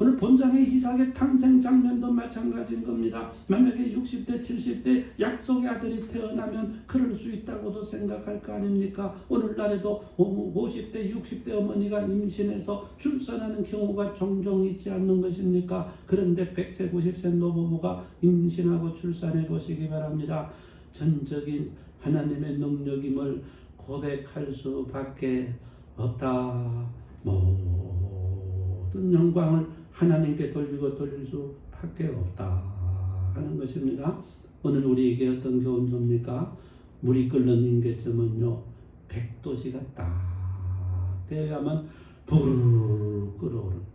오늘 본장의 이삭의 탄생 장면도 마찬가지인 겁니다. 만약에 60대, 70대 약속의 아들이 태어나면 그럴 수 있다고도 생각할 거 아닙니까? 오늘날에도 50대, 60대 어머니가 임신해서 출산하는 경우가 종종 있지 않는 것입니까? 그런데 100세, 90세 노부부가 임신하고 출산해 보시기 바랍니다. 전적인 하나님의 능력임을 고백할 수밖에 없다. 모든 영광을 하나님께 돌릴 수밖에 없다 하는 것입니다. 오늘 우리에게 어떤 교훈 줍니까? 물이 끓는 임계점은요 100도씨가 딱 되어야만 부르르 끓어오르는,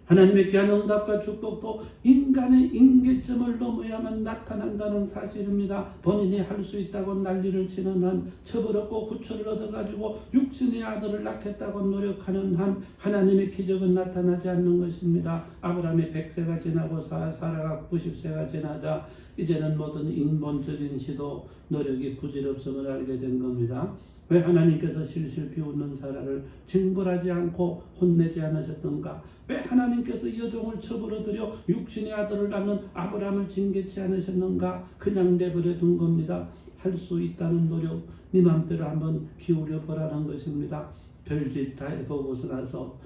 하나님의 귀한 응답과 축복도 인간의 임계점을 넘어야만 나타난다는 사실입니다. 본인이 할 수 있다고 난리를 치는 한, 처벌없고 후처를 얻어가지고 육신의 아들을 낳겠다고 노력하는 한 하나님의 기적은 나타나지 않는 것입니다. 아브라함이 100세가 지나고 사라가 90세가 지나자 이제는 모든 인본적인 시도 노력이 부질없음을 알게 된 겁니다. 왜 하나님께서 실실 비웃는 사라를 징벌하지 않고 혼내지 않으셨던가? 왜 하나님께서 여종을 처벌어들여 육신의 아들을 낳는 아브라함을 징계치 않으셨는가? 그냥 내버려 둔 겁니다. 할 수 있다는 노력, 네 맘대로 한번 기울여 보라는 것입니다. 별짓 다 해보고서 나서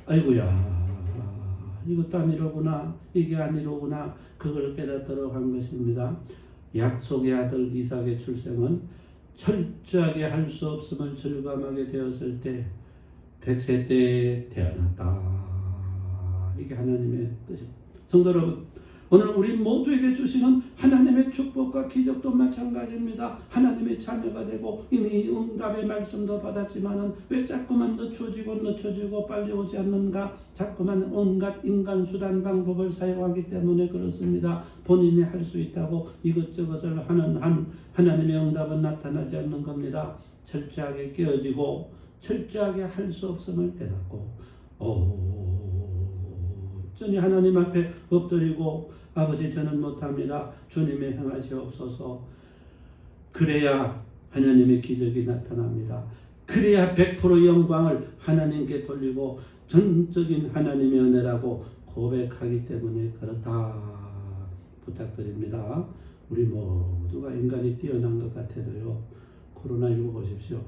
아이고야 이것도 아니로구나, 이게 아니로구나, 그걸 깨닫도록 한 것입니다. 약속의 아들 이삭의 출생은 철저하게 할 수 없음을 절감하게 되었을 때 100세 때 태어났다. 이게 하나님의 뜻입니다. 성도 여러분, 오늘 우리 모두에게 주시는 하나님의 축복과 기적도 마찬가지입니다. 하나님의 자녀가 되고 이미 응답의 말씀도 받았지만은 왜 자꾸만 늦춰지고 빨리 오지 않는가? 자꾸만 온갖 인간 수단 방법을 사용하기 때문에 그렇습니다. 본인이 할 수 있다고 이것저것을 하는 한 하나님의 응답은 나타나지 않는 겁니다. 철저하게 깨어지고 철저하게 할 수 없음을 깨닫고 온전히 하나님 앞에 엎드리고 아버지 저는 못합니다. 주님의 행하시옵소서. 그래야 하나님의 기적이 나타납니다. 그래야 100% 영광을 하나님께 돌리고 전적인 하나님의 은혜라고 고백하기 때문에 그렇다 부탁드립니다. 우리 모두가 인간이 뛰어난 것 같아도요, 코로나19 보십시오.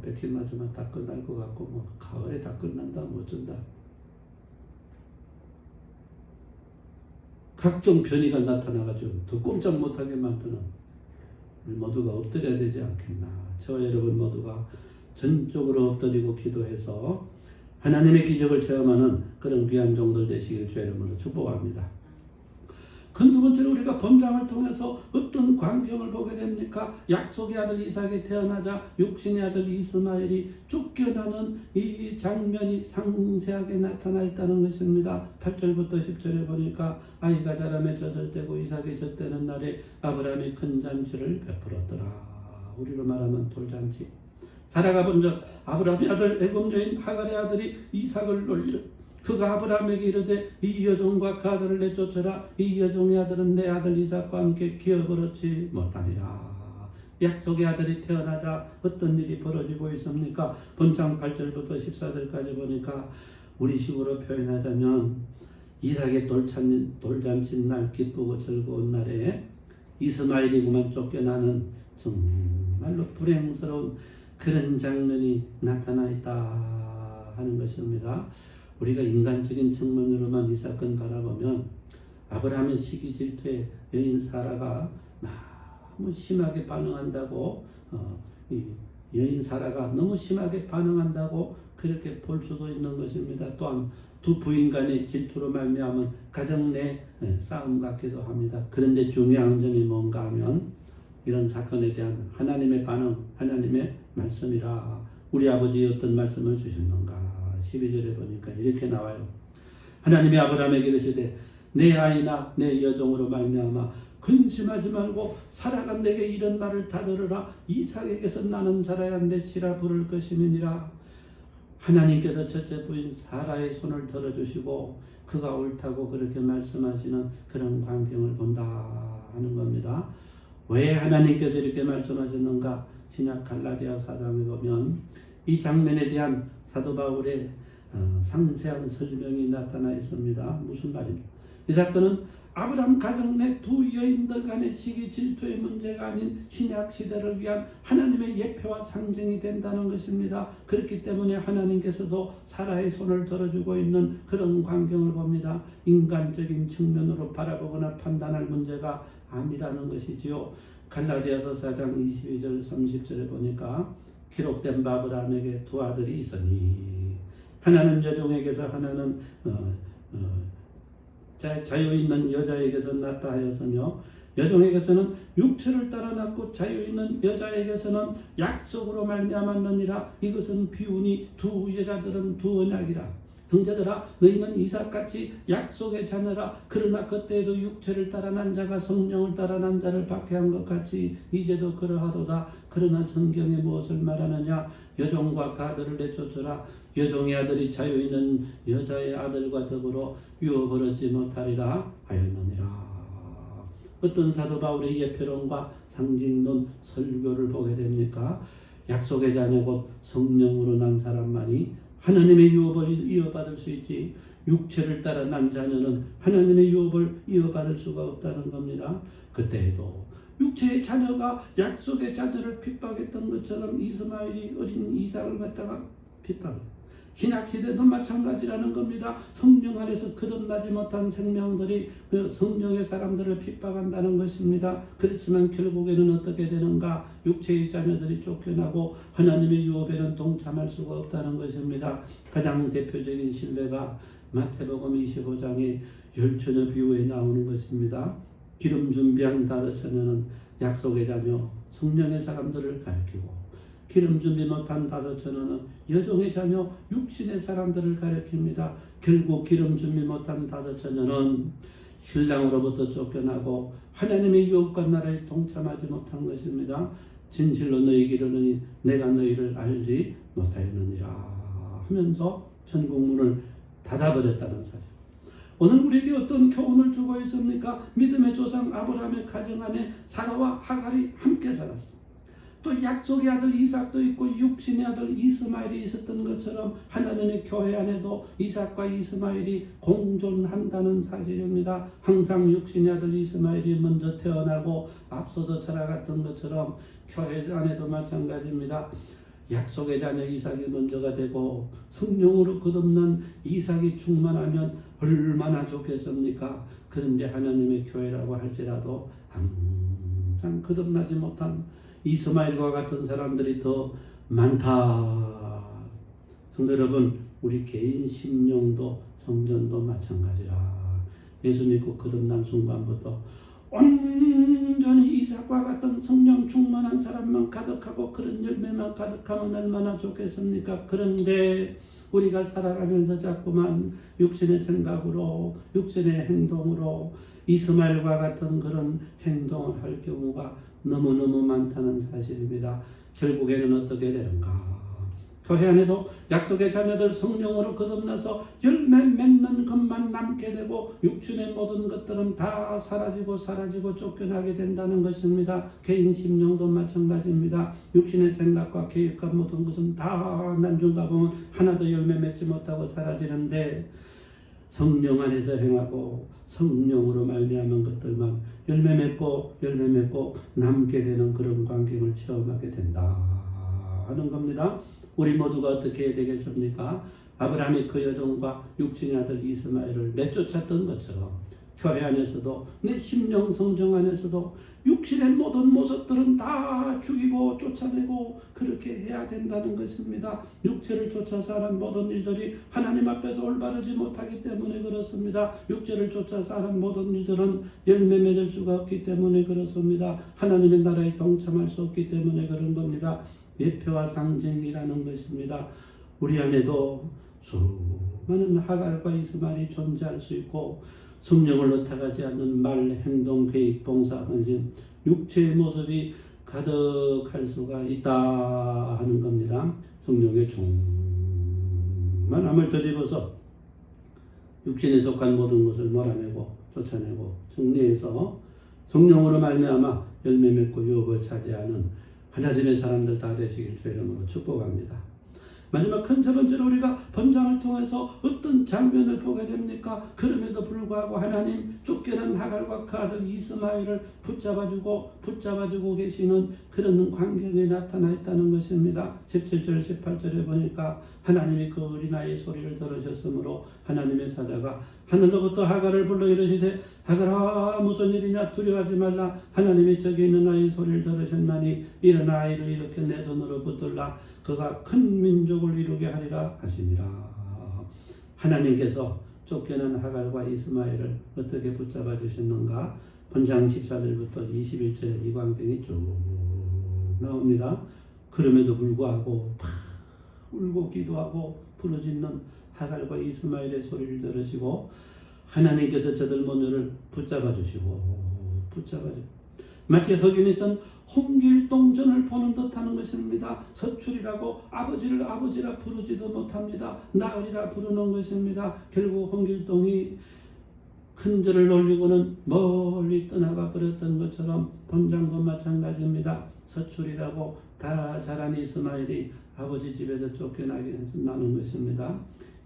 백신 맞으면 다 끝날 것 같고 가을에 다 끝난다 어쩐다. 각종 변이가 나타나가지고 더 꼼짝 못하게 만드는, 우리 모두가 엎드려야 되지 않겠나. 저와 여러분 모두가 전적으로 엎드리고 기도해서 하나님의 기적을 체험하는 그런 귀한 종들 되시길 주의 이름으로 축복합니다. 그 두 번째로 우리가 본장을 통해서 어떤 광경을 보게 됩니까? 약속의 아들 이삭이 태어나자 육신의 아들 이스마엘이 쫓겨나는 이 장면이 상세하게 나타나 있다는 것입니다. 8절부터 10절에 보니까 아이가 자라매 젖을 떼고 이삭이 젖대는 날에 아브라함이 큰 잔치를 베풀었더라. 우리로 말하면 돌잔치. 사라가 먼저 아브라함의 아들 애굽 여인 하갈의 아들이 이삭을 놀려 그가 아브라함에게 이르되 이 여종과 그 아들을 내쫓아라. 이 여종의 아들은 내 아들 이삭과 함께 기어버렸지 못하리라. 약속의 아들이 태어나자 어떤 일이 벌어지고 있습니까? 본장 8절부터 14절까지 보니까 우리식으로 표현하자면 이삭의 돌잔치 날 기쁘고 즐거운 날에 이스마엘이구만 쫓겨나는 정말로 불행스러운 그런 장면이 나타나 있다 하는 것입니다. 우리가 인간적인 측면으로만 이 사건 바라보면 아브라함의 시기 질투에 여인 사라가 너무 심하게 반응한다고 이 여인 사라가 너무 심하게 반응한다고 그렇게 볼 수도 있는 것입니다. 또한 두 부인 간의 질투로 말미암은 가정 내 싸움 같기도 합니다. 그런데 중요한 점이 뭔가 하면 이런 사건에 대한 하나님의 반응, 하나님의 말씀이라. 우리 아버지 어떤 말씀을 주셨는가? 12절에 보니까 이렇게 나와요. 하나님이 아브라함에게 이르시되 내 아이나 내 여종으로 말미암아 근심하지 말고 사라가 내게 이런 말을 다 들으라. 이삭에게서 나는 자라야 내 씨라 부를 것임이니라. 하나님께서 첫째 부인 사라의 손을 들어주시고 그가 옳다고 그렇게 말씀하시는 그런 광경을 본다 하는 겁니다. 왜 하나님께서 이렇게 말씀하셨는가? 신약 갈라디아 4장에 보면 이 장면에 대한 사도 바울의 상세한 설명이 나타나 있습니다. 무슨 말입니까? 이 사건은 아브라함 가정 내 두 여인들 간의 시기 질투의 문제가 아닌 신약 시대를 위한 하나님의 예표와 상징이 된다는 것입니다. 그렇기 때문에 하나님께서도 사라의 손을 들어주고 있는 그런 광경을 봅니다. 인간적인 측면으로 바라보거나 판단할 문제가 아니라는 것이지요. 갈라디아서 4장 22절 30절에 보니까 기록된 바 아브라함에게 두 아들이 있으니 하나는 여종에게서 하나는 자유있는 여자에게서 낳다 하였으며 여종에게서는 육체를 따라 낳고 자유있는 여자에게서는 약속으로 말미암았느니라. 이것은 비유니 두 여자들은 두 언약이라. 형제들아 너희는 이삭같이 약속의 자녀라. 그러나 그때에도 육체를 따라 난 자가 성령을 따라 난 자를 박해한 것 같이 이제도 그러하도다. 그러나 성경에 무엇을 말하느냐? 여종과 그 아들을 내쫓으라. 여종의 아들이 자유있는 여자의 아들과 더불어 유업을 못하리라 하였느니라. 어떤 사도 바울의 예표론과 상징론 설교를 보게 됩니까? 약속의 자녀 곧 성령으로 난 사람만이 하나님의 유업을 이어받을 수 있지 육체를 따라 난 자녀는 하나님의 유업을 이어받을 수가 없다는 겁니다. 그때에도 육체의 자녀가 약속의 자녀를 핍박했던 것처럼 이스마엘이 어린 이삭을 갖다가 핍박했다. 신약시대도 마찬가지라는 겁니다. 성령 안에서 거듭나지 못한 생명들이 그 성령의 사람들을 핍박한다는 것입니다. 그렇지만 결국에는 어떻게 되는가? 육체의 자녀들이 쫓겨나고 하나님의 유업에는 동참할 수가 없다는 것입니다. 가장 대표적인 신뢰가 마태복음 25장의 열처녀 비유에 나오는 것입니다. 기름 준비한 5처녀는 약속의 자녀 성령의 사람들을 가리키고 기름 준비 못한 5처녀는 여종의 자녀 육신의 사람들을 가리킵니다. 결국 기름 준비 못한 5처녀는 신랑으로부터 쫓겨나고 하나님의 유업과 나라에 동참하지 못한 것입니다. 진실로 너희에게 이르노니 내가 너희를 알지 못하였느니라 하면서 천국문을 닫아버렸다는 사실. 오늘 우리에게 어떤 교훈을 주고 있습니까? 믿음의 조상 아브라함의 가정 안에 사라와 하갈이 함께 살았습니다. 또 약속의 아들 이삭도 있고 육신의 아들 이스마엘이 있었던 것처럼 하나님의 교회 안에도 이삭과 이스마엘이 공존한다는 사실입니다. 항상 육신의 아들 이스마엘이 먼저 태어나고 앞서서 자라갔던 것처럼 교회 안에도 마찬가지입니다. 약속의 자녀 이삭이 먼저가 되고 성령으로 거듭난 이삭이 충만하면 얼마나 좋겠습니까? 그런데 하나님의 교회라고 할지라도 항상 거듭나지 못한 이스마엘과 같은 사람들이 더 많다. 성도 여러분, 우리 개인 심령도 성전도 마찬가지라. 예수 믿고 거듭난 순간부터 온전히 이삭과 같은 성령 충만한 사람만 가득하고 그런 열매만 가득하면 얼마나 좋겠습니까? 그런데 우리가 살아가면서 자꾸만 육신의 생각으로 육신의 행동으로 이스마엘과 같은 그런 행동을 할 경우가 너무너무 많다는 사실입니다. 결국에는 어떻게 되는가? 교회 안에도 약속의 자녀들 성령으로 거듭나서 열매 맺는 것만 남게 되고 육신의 모든 것들은 다 사라지고 쫓겨나게 된다는 것입니다. 개인 심령도 마찬가지입니다. 육신의 생각과 계획과 모든 것은 다 난중가 보면 하나도 열매 맺지 못하고 사라지는데 성령 안에서 행하고 성령으로 말미암은 것들만 열매 맺고 남게 되는 그런 광경을 체험하게 된다 하는 겁니다. 우리 모두가 어떻게 해야 되겠습니까? 아브라함이 그 여종과 육신의 아들 이스마엘을 내쫓았던 것처럼 교회 안에서도 내 심령 성정 안에서도 육신의 모든 모습들은 다 죽이고 쫓아내고 그렇게 해야 된다는 것입니다. 육체를 쫓아서 하는 모든 일들이 하나님 앞에서 올바르지 못하기 때문에 그렇습니다. 육체를 쫓아서 하는 모든 일들은 열매 맺을 수가 없기 때문에 그렇습니다. 하나님의 나라에 동참할 수 없기 때문에 그런 겁니다. 예표와 상징이라는 것입니다. 우리 안에도 수많은 하갈과 이스마엘이 존재할 수 있고 성령을 나타나지 않는 말, 행동, 계획, 봉사, 헌신, 육체의 모습이 가득할 수가 있다 하는 겁니다. 성령의 충만함을 덧입어서 육신에 속한 모든 것을 몰아내고 쫓아내고 정리해서 성령으로 말미암아 열매 맺고 유업을 차지하는 하나님의 사람들 다 되시길 주의 이름으로 축복합니다. 마지막 큰 세 번째로 우리가 번장을 통해서 어떤 장면을 보게 됩니까? 그럼에도 불구하고 하나님 쫓겨난 하갈과 그 아들 이스마엘을 붙잡아주고 계시는 그런 광경이 나타나 있다는 것입니다. 17절 18절에 보니까 하나님이 그 어린아이의 소리를 들으셨으므로 하나님의 사자가 하늘로부터 하갈을 불러 이르시되 하갈아 무슨 일이냐 두려워하지 말라 하나님이 저기 있는 아이의 소리를 들으셨나니 일어나 아이를 이렇게 내 손으로 붙들라 그가 큰 민족을 이루게 하리라 하시니라. 하나님께서 쫓겨난 하갈과 이스마엘을 어떻게 붙잡아 주셨는가? 본장 14절부터 21절에 이 광경이 쭉 나옵니다. 그럼에도 불구하고 울고 기도하고 부르짖는 하갈과 이스마엘의 소리를 들으시고 하나님께서 저들 모두를 붙잡아 주시고 마치 흑인이 쓴 홍길동전을 보는 듯하는 것입니다. 서출이라고 아버지를 아버지라 부르지도 못합니다. 나으리라 부르는 것입니다. 결국 홍길동이 큰 절을 올리고는 멀리 떠나가 버렸던 것처럼 본장과 마찬가지입니다. 서출이라고 다 자란 이스마엘이 아버지 집에서 쫓겨나는 것입니다.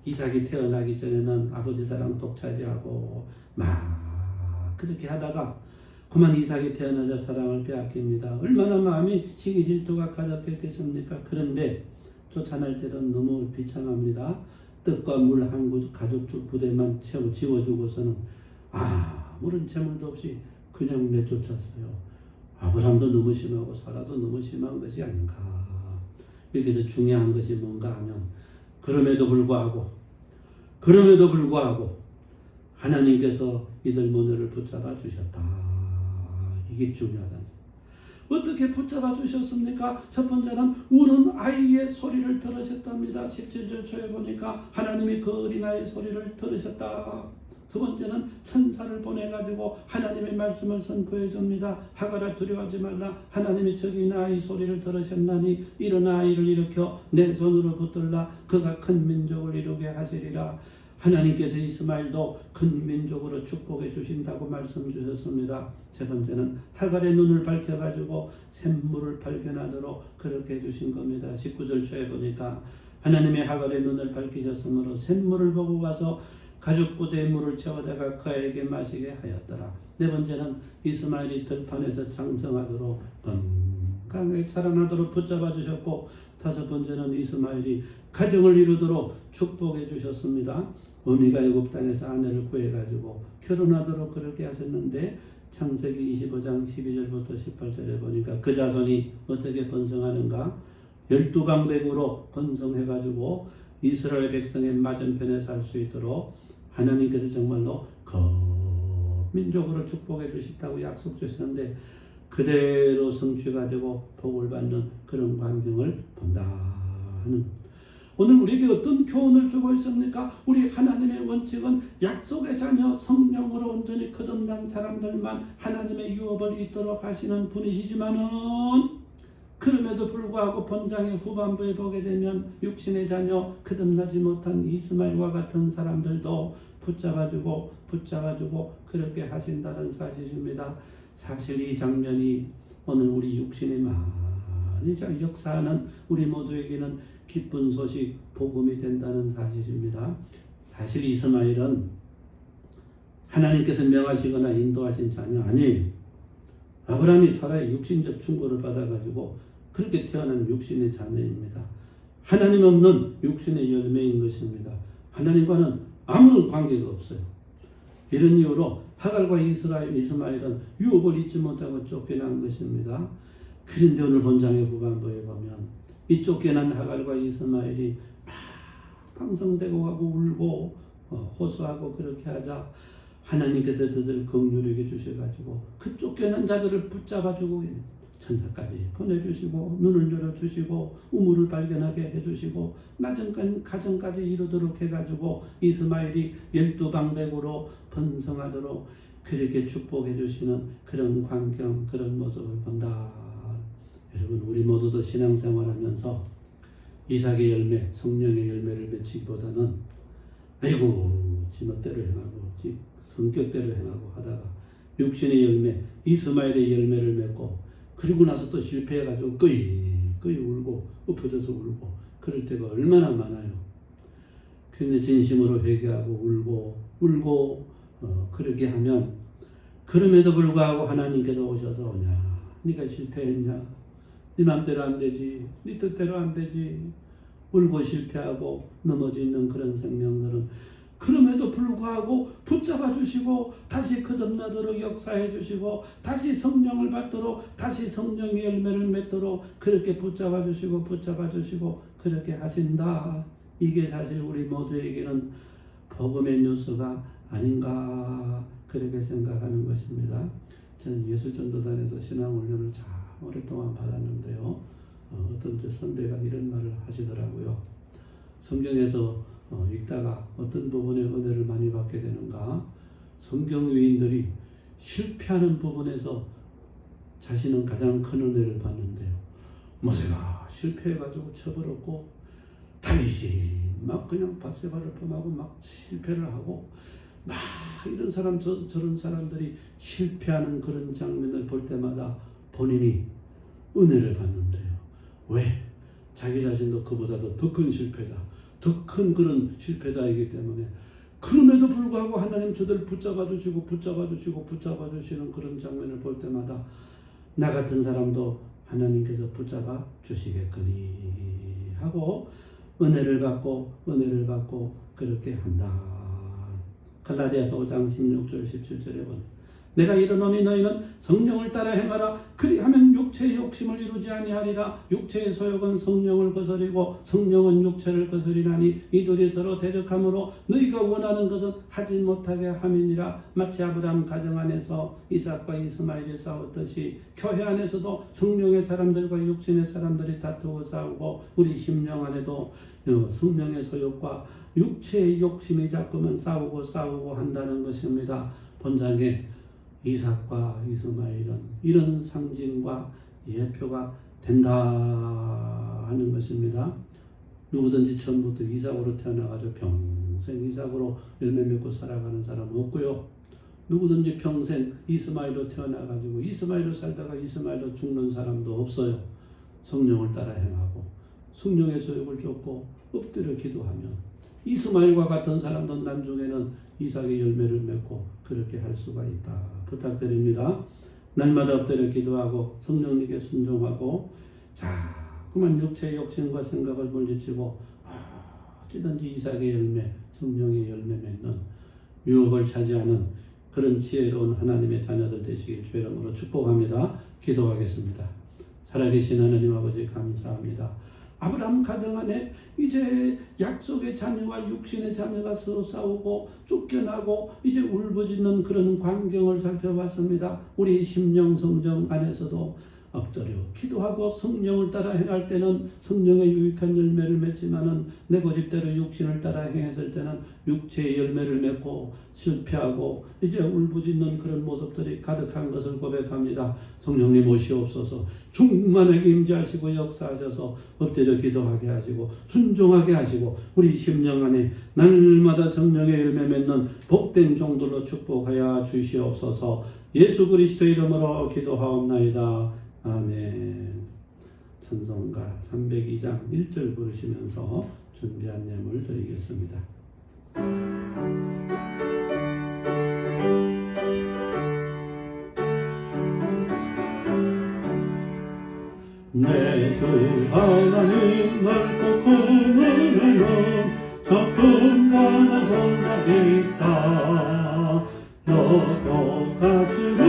이삭이 태어나기 전에는 아버지 사랑 독차지하고 막 그렇게 하다가 그만 이삭이 태어나자 사랑을 빼앗깁니다. 얼마나 마음이 시기 질투가 가득했겠습니까? 그런데 쫓아낼 때도 너무 비참합니다. 떡과 물 한 가죽 부대만 지워주고서는 아무런 재물도 없이 그냥 내쫓았어요. 아브라함도 너무 심하고 사라도 너무 심한 것이 아닌가. 여기서 중요한 것이 뭔가 하면 그럼에도 불구하고 하나님께서 이들 모두를 붙잡아 주셨다. 이게 중요하다. 어떻게 붙잡아 주셨습니까? 첫 번째는 우는 아이의 소리를 들으셨답니다. 17절 초에 보니까 하나님이 그 어린아이의 소리를 들으셨다. 두 번째는 천사를 보내가지고 하나님의 말씀을 선포해 줍니다. 하갈아 두려워하지 말라. 하나님이 저기 있는 아이 소리를 들으셨나니 일어나 아이를 일으켜 내 손으로 붙들라. 그가 큰 민족을 이루게 하시리라. 하나님께서 이스마엘도 큰 민족으로 축복해 주신다고 말씀 주셨습니다. 세 번째는 하갈의 눈을 밝혀가지고 샘물을 발견하도록 그렇게 해주신 겁니다. 19절 초에 보니까 하나님의 하갈의 눈을 밝히셨으므로 샘물을 보고 가서 가죽부대에 물을 채워다가 그에게 마시게 하였더라. 네 번째는 이스마엘이 들판에서 장성하도록 건강하게 자라나도록 붙잡아 주셨고 다섯 번째는 이스마엘이 가정을 이루도록 축복해 주셨습니다. 어미가 애굽 땅에서 아내를 구해가지고 결혼하도록 그렇게 하셨는데 창세기 25장 12절부터 18절에 보니까 그 자손이 어떻게 번성하는가? 12방백으로 번성해가지고 이스라엘 백성의 맞은편에 살 수 있도록 하나님께서 정말로 주시고 민족으로 축복해 주신다고 약속 주시는데 그대로 성취가 되고 복을 받는 그런 광경을 본다는 오늘 우리에게 어떤 교훈을 주고 있습니까? 우리 하나님의 원칙은 약속의 자녀 성령으로 온전히 거듭난 사람들만 하나님의 유업을 잇도록 하시는 분이시지만은 그럼에도 불구하고 본장의 후반부에 보게 되면 육신의 자녀 거듭나지 못한 이스마엘과 같은 사람들도 붙잡아주고 그렇게 하신다는 사실입니다. 사실 이 장면이 오늘 우리 육신에 많이 역사하는 우리 모두에게는 기쁜 소식, 복음이 된다는 사실입니다. 사실 이스마엘은 하나님께서 명하시거나 인도하신 자녀 아니에요. 아브라함이 사라의 육신적 충고를 받아가지고 그렇게 태어난 육신의 자녀입니다. 하나님 없는 육신의 열매인 것입니다. 하나님과는 아무런 관계가 없어요. 이런 이유로 하갈과 이스마엘은 유업을 잊지 못하고 쫓겨난 것입니다. 그런데 오늘 본장의 후반부에 보면 이 쫓겨난 하갈과 이스마엘이 막 방성되고 하고 울고 호소하고 그렇게 하자 하나님께서 그들 긍휼히 주셔가지고 그 쫓겨난 자들을 붙잡아주고 천사까지 보내주시고 눈을 열어주시고 우물을 발견하게 해주시고 낮은 가정까지 이루도록 해가지고 이스마엘이 12방백으로 번성하도록 그렇게 축복해 주시는 그런 광경 그런 모습을 본다. 여러분 우리 모두도 신앙생활하면서 이삭의 열매 성령의 열매를 맺히기보다는 아이고 지 멋대로 행하고 지 성격대로 행하고 하다가 육신의 열매 이스마엘의 열매를 맺고 그리고 나서 또 실패해가지고 끄이 울고 엎어져서 울고 그럴 때가 얼마나 많아요. 근데 진심으로 회개하고 울고 그렇게 하면 그럼에도 불구하고 하나님께서 오셔서 오냐 네가 실패했냐 네 맘대로 안 되지 네 뜻대로 안 되지 울고 실패하고 넘어져 있는 그런 생명들은 그럼에도 불구하고 붙잡아 주시고 다시 거듭나도록 역사해 주시고 다시 성령을 받도록 다시 성령의 열매를 맺도록 그렇게 붙잡아 주시고 그렇게 하신다. 이게 사실 우리 모두에게는 복음의 뉴스가 아닌가 그렇게 생각하는 것입니다. 저는 예수전도단에서 신앙훈련을 참 오랫동안 받았는데요. 어떤 선배가 이런 말을 하시더라고요. 성경에서 읽다가 어떤 부분에 은혜를 많이 받게 되는가? 성경 위인들이 실패하는 부분에서 자신은 가장 큰 은혜를 받는데요. 모세가 실패해가지고 쳐버렸고 다윗이 막 그냥 밧세바를 범하고 막 실패를 하고 막 이런 사람 저런 사람들이 실패하는 그런 장면을 볼 때마다 본인이 은혜를 받는데요. 왜? 자기 자신도 그보다도 더 큰 실패자 더 큰 그런 실패자이기 때문에 그럼에도 불구하고 하나님 저들 붙잡아 주시는 그런 장면을 볼 때마다 나 같은 사람도 하나님께서 붙잡아 주시겠거니 하고 은혜를 받고 그렇게 한다. 갈라디아서 5장 16절 17절에 보면 내가 이르노니 너희는 성령을 따라 행하라. 그리하면 육체의 욕심을 이루지 아니하리라. 육체의 소욕은 성령을 거스리고 성령은 육체를 거스리나니 이들이 서로 대적하므로 너희가 원하는 것은 하지 못하게 함이니라. 마치 아브라함 가정 안에서 이삭과 이스마엘이 싸웠듯이 교회 안에서도 성령의 사람들과 육신의 사람들이 다투고 싸우고 우리 심령 안에도 성령의 소욕과 육체의 욕심이 자꾸만 싸우고 한다는 것입니다. 본장에 이삭과 이스마엘은 이런 상징과 예표가 된다 하는 것입니다. 누구든지 처음부터 이삭으로 태어나가지고 평생 이삭으로 열매 맺고 살아가는 사람은 없고요. 누구든지 평생 이스마엘로 태어나가지고 이스마엘로 살다가 이스마엘로 죽는 사람도 없어요. 성령을 따라 행하고 성령의 소욕을 쫓고 엎드려 기도하면 이스마엘과 같은 사람도 나중에는 이삭의 열매를 맺고 그렇게 할 수가 있다. 부탁드립니다. 날마다 엎드려 기도하고 성령님께 순종하고 자꾸만 육체의 욕심과 생각을 물리치고 어찌든지 이삭의 열매, 성령의 열매 맺는 유업을 차지하는 그런 지혜로운 하나님의 자녀들 되시길 주의 이름으로 축복합니다. 기도하겠습니다. 살아계신 하나님 아버지 감사합니다. 아브라함 가정 안에 이제 약속의 자녀와 육신의 자녀가 서로 싸우고 쫓겨나고 이제 울부짖는 그런 광경을 살펴봤습니다. 우리 심령 성정 안에서도 엎드려 기도하고 성령을 따라 행할 때는 성령의 유익한 열매를 맺지만은 내 고집대로 육신을 따라 행했을 때는 육체의 열매를 맺고 실패하고 이제 울부짖는 그런 모습들이 가득한 것을 고백합니다. 성령님 오시옵소서. 충만하게 임재하시고 역사하셔서 엎드려 기도하게 하시고 순종하게 하시고 우리 심령 안에 날마다 성령의 열매 맺는 복된 종들로 축복하여 주시옵소서. 예수 그리스도의 이름으로 기도하옵나이다. 아멘. 찬송가 302장 1절 부르시면서 준비한 예물 드리겠습니다. 내 주 하나님 넓고 큰 은혜는 적금마다 동답이 있다. 너보다 주를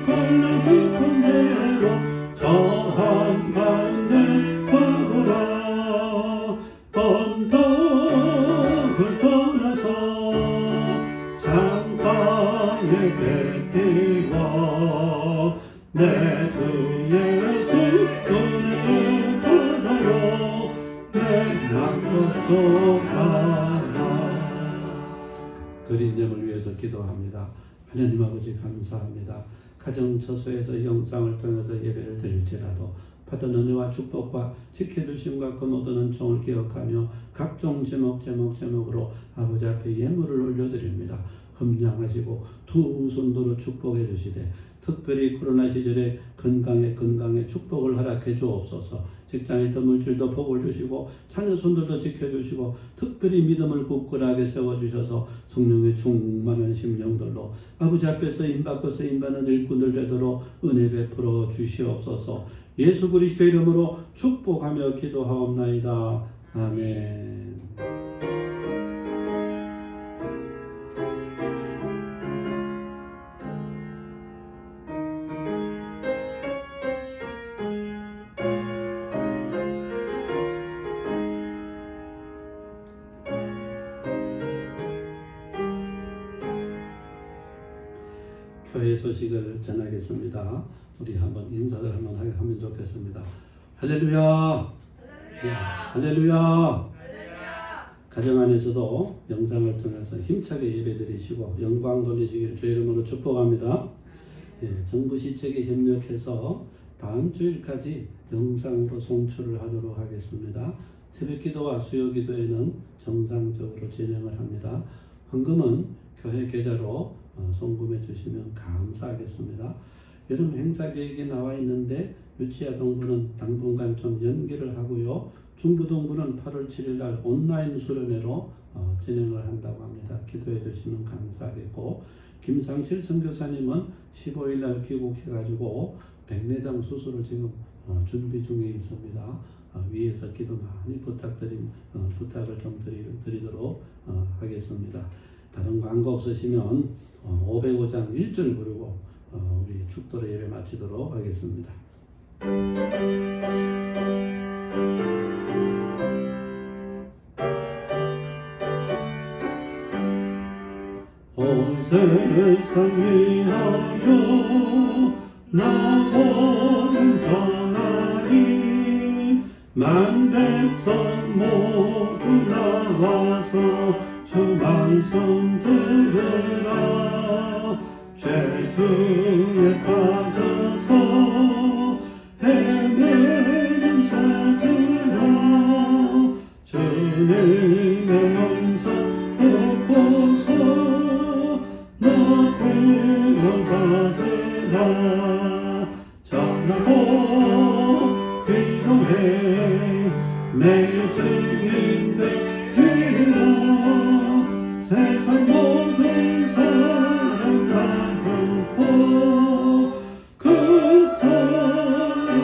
걸러 깊은 데로 저 한가운데 가거라. 언덕을 떠나서 창가에 뱉기와 내 주 예수 은혜의 바다로 내 맘껏 좁아라. 드린 예물 위해서 기도합니다. 하나님 아버지 감사합니다. 가정 처소에서 영상을 통해서 예배를 드릴지라도 받은 은혜와 축복과 지켜주심과 그 모든 은총을 기억하며 각종 제목으로 아버지 앞에 예물을 올려드립니다. 흠량하시고 두 손으로 축복해 주시되 특별히 코로나 시절에 건강에 축복을 허락해 주옵소서. 직장에 드물줄도 복을 주시고 자녀 손들도 지켜주시고 특별히 믿음을 굳건하게 세워주셔서 성령의 충만한 심령들로 아버지 앞에서 임받고 쓰임받는 일꾼들 되도록 은혜 베풀어 주시옵소서. 예수 그리스도 이름으로 축복하며 기도하옵나이다. 아멘. 교회 소식을 전하겠습니다. 우리 한번 인사를 한번 하면 좋겠습니다. 할렐루야! 할렐루야! 가정 안에서도 영상을 통해서 힘차게 예배드리시고 영광 돌리시기를 주의 이름으로 축복합니다. 정부 시책에 협력해서 다음 주일까지 영상으로 송출을 하도록 하겠습니다. 새벽기도와 수요기도에는 정상적으로 진행을 합니다. 헌금은 교회 계좌로 송금해 주시면 감사하겠습니다. 여름 행사 계획이 나와 있는데 유치아동부는 당분간 좀 연기를 하고요. 중부동부는 8월 7일 날 온라인 수련회로 진행을 한다고 합니다. 기도해 주시면 감사하겠고, 김상실 선교사님은 15일 날 귀국해가지고 백내장 수술을 지금 준비 중에 있습니다. 위에서 기도 많이 부탁을 좀 드리도록 하겠습니다. 다른 광고 없으시면 505장 1절 부르고 우리 축도로 예배 마치도록 하겠습니다. 온 세상 위하여 나보는 전하리 만백성 모두 나와서 주 말씀 들으라. 죄중에 빠져서 헤매는 자들아 주님의 영상 듣고서 너 구원받으라. 전하고 기도해 매일 증인 되리라. 세상 모든 사람 다 듣고 그 사랑을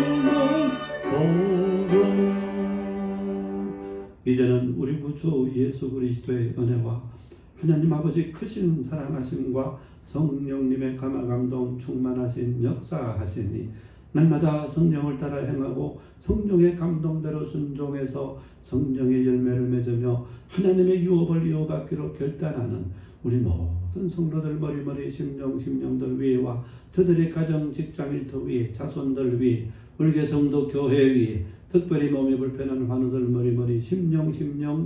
보려. 이제는 우리 구주 예수 그리스도의 은혜와 하나님 아버지 크신 사랑하심과 성령님의 감화 감동 충만하신 역사하심이 날마다 성령을 따라 행하고 성령의 감동대로 순종해서 성령의 열매를 맺으며 하나님의 유업을 이어받기로 결단하는 우리 모든 성도들 머리머리 심령들 위에와 저들의 가정 직장 일터 위에 자손들 위에 울개 성도 교회 위에 특별히 몸이 불편한 환우들 머리머리 심령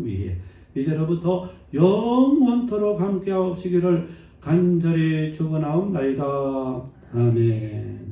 위에 이제로부터 영원토록 함께하옵시기를 간절히 축원하옵나이다. 아멘.